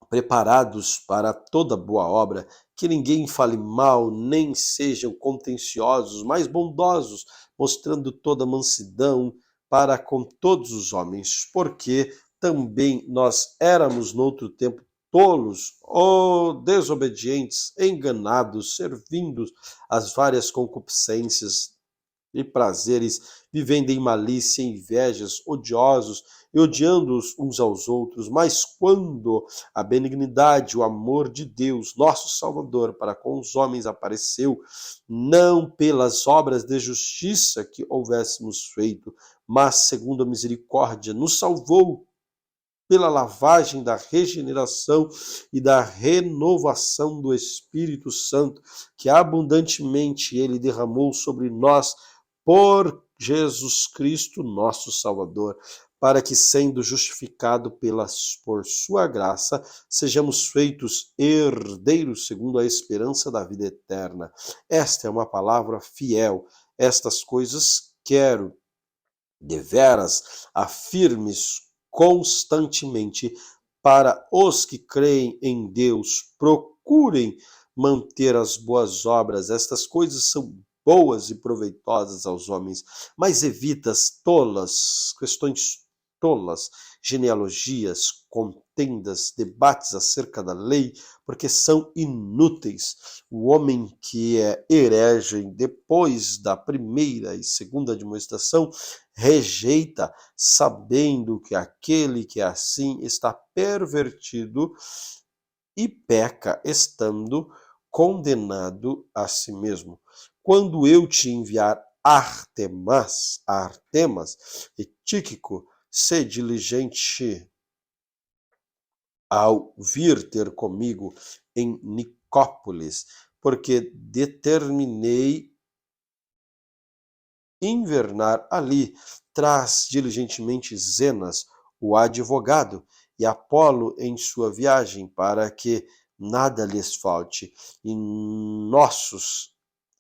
preparados para toda boa obra, que ninguém fale mal, nem sejam contenciosos, mas bondosos, mostrando toda mansidão para com todos os homens, porque também nós éramos noutro tempo tolos ou desobedientes, enganados, servindo às várias concupiscências e prazeres, vivendo em malícia e invejas, odiosos e odiando-os uns aos outros. Mas quando a benignidade, o amor de Deus, nosso Salvador, para com os homens apareceu, não pelas obras de justiça que houvéssemos feito, mas segundo a misericórdia, nos salvou pela lavagem da regeneração e da renovação do Espírito Santo, que abundantemente Ele derramou sobre nós por Jesus Cristo, nosso Salvador, para que, sendo justificado por sua graça, sejamos feitos herdeiros segundo a esperança da vida eterna. Esta é uma palavra fiel. Estas coisas quero, deveras, afirmes constantemente para os que creem em Deus, procurem manter as boas obras. Estas coisas são boas e proveitosas aos homens, mas evita as tolas, questões tolas, genealogias, contendas, debates acerca da lei, porque são inúteis. O homem que é herege depois da primeira e segunda admoestação rejeita, sabendo que aquele que é assim está pervertido e peca, estando condenado a si mesmo. Quando eu te enviar Artemas e Tíquico, sê diligente ao vir ter comigo em Nicópolis, porque determinei invernar ali. Traz diligentemente Zenas, o advogado, e Apolo em sua viagem, para que nada lhes falte,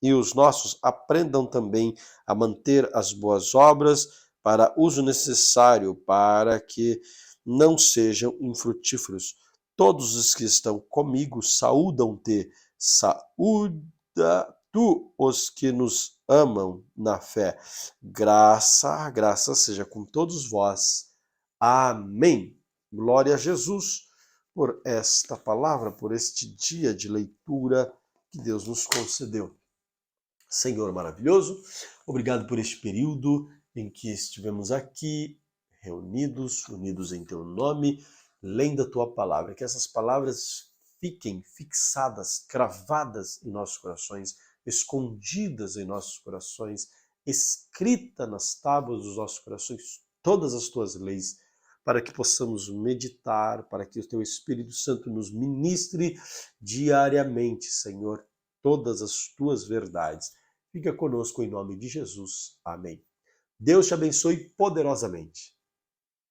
e os nossos aprendam também a manter as boas obras para uso necessário, para que não sejam infrutíferos. Todos os que estão comigo saúdam-te, saúda tu os que nos amam na fé. Graça seja com todos vós. Amém. Glória a Jesus por esta palavra, por este dia de leitura que Deus nos concedeu. Senhor maravilhoso, obrigado por este período em que estivemos aqui reunidos, unidos em teu nome, lendo a tua palavra. Que essas palavras fiquem fixadas, cravadas em nossos corações, escondidas em nossos corações, escrita nas tábuas dos nossos corações, todas as tuas leis, para que possamos meditar, para que o teu Espírito Santo nos ministre diariamente, Senhor, todas as tuas verdades. Fica conosco em nome de Jesus. Amém. Deus te abençoe poderosamente.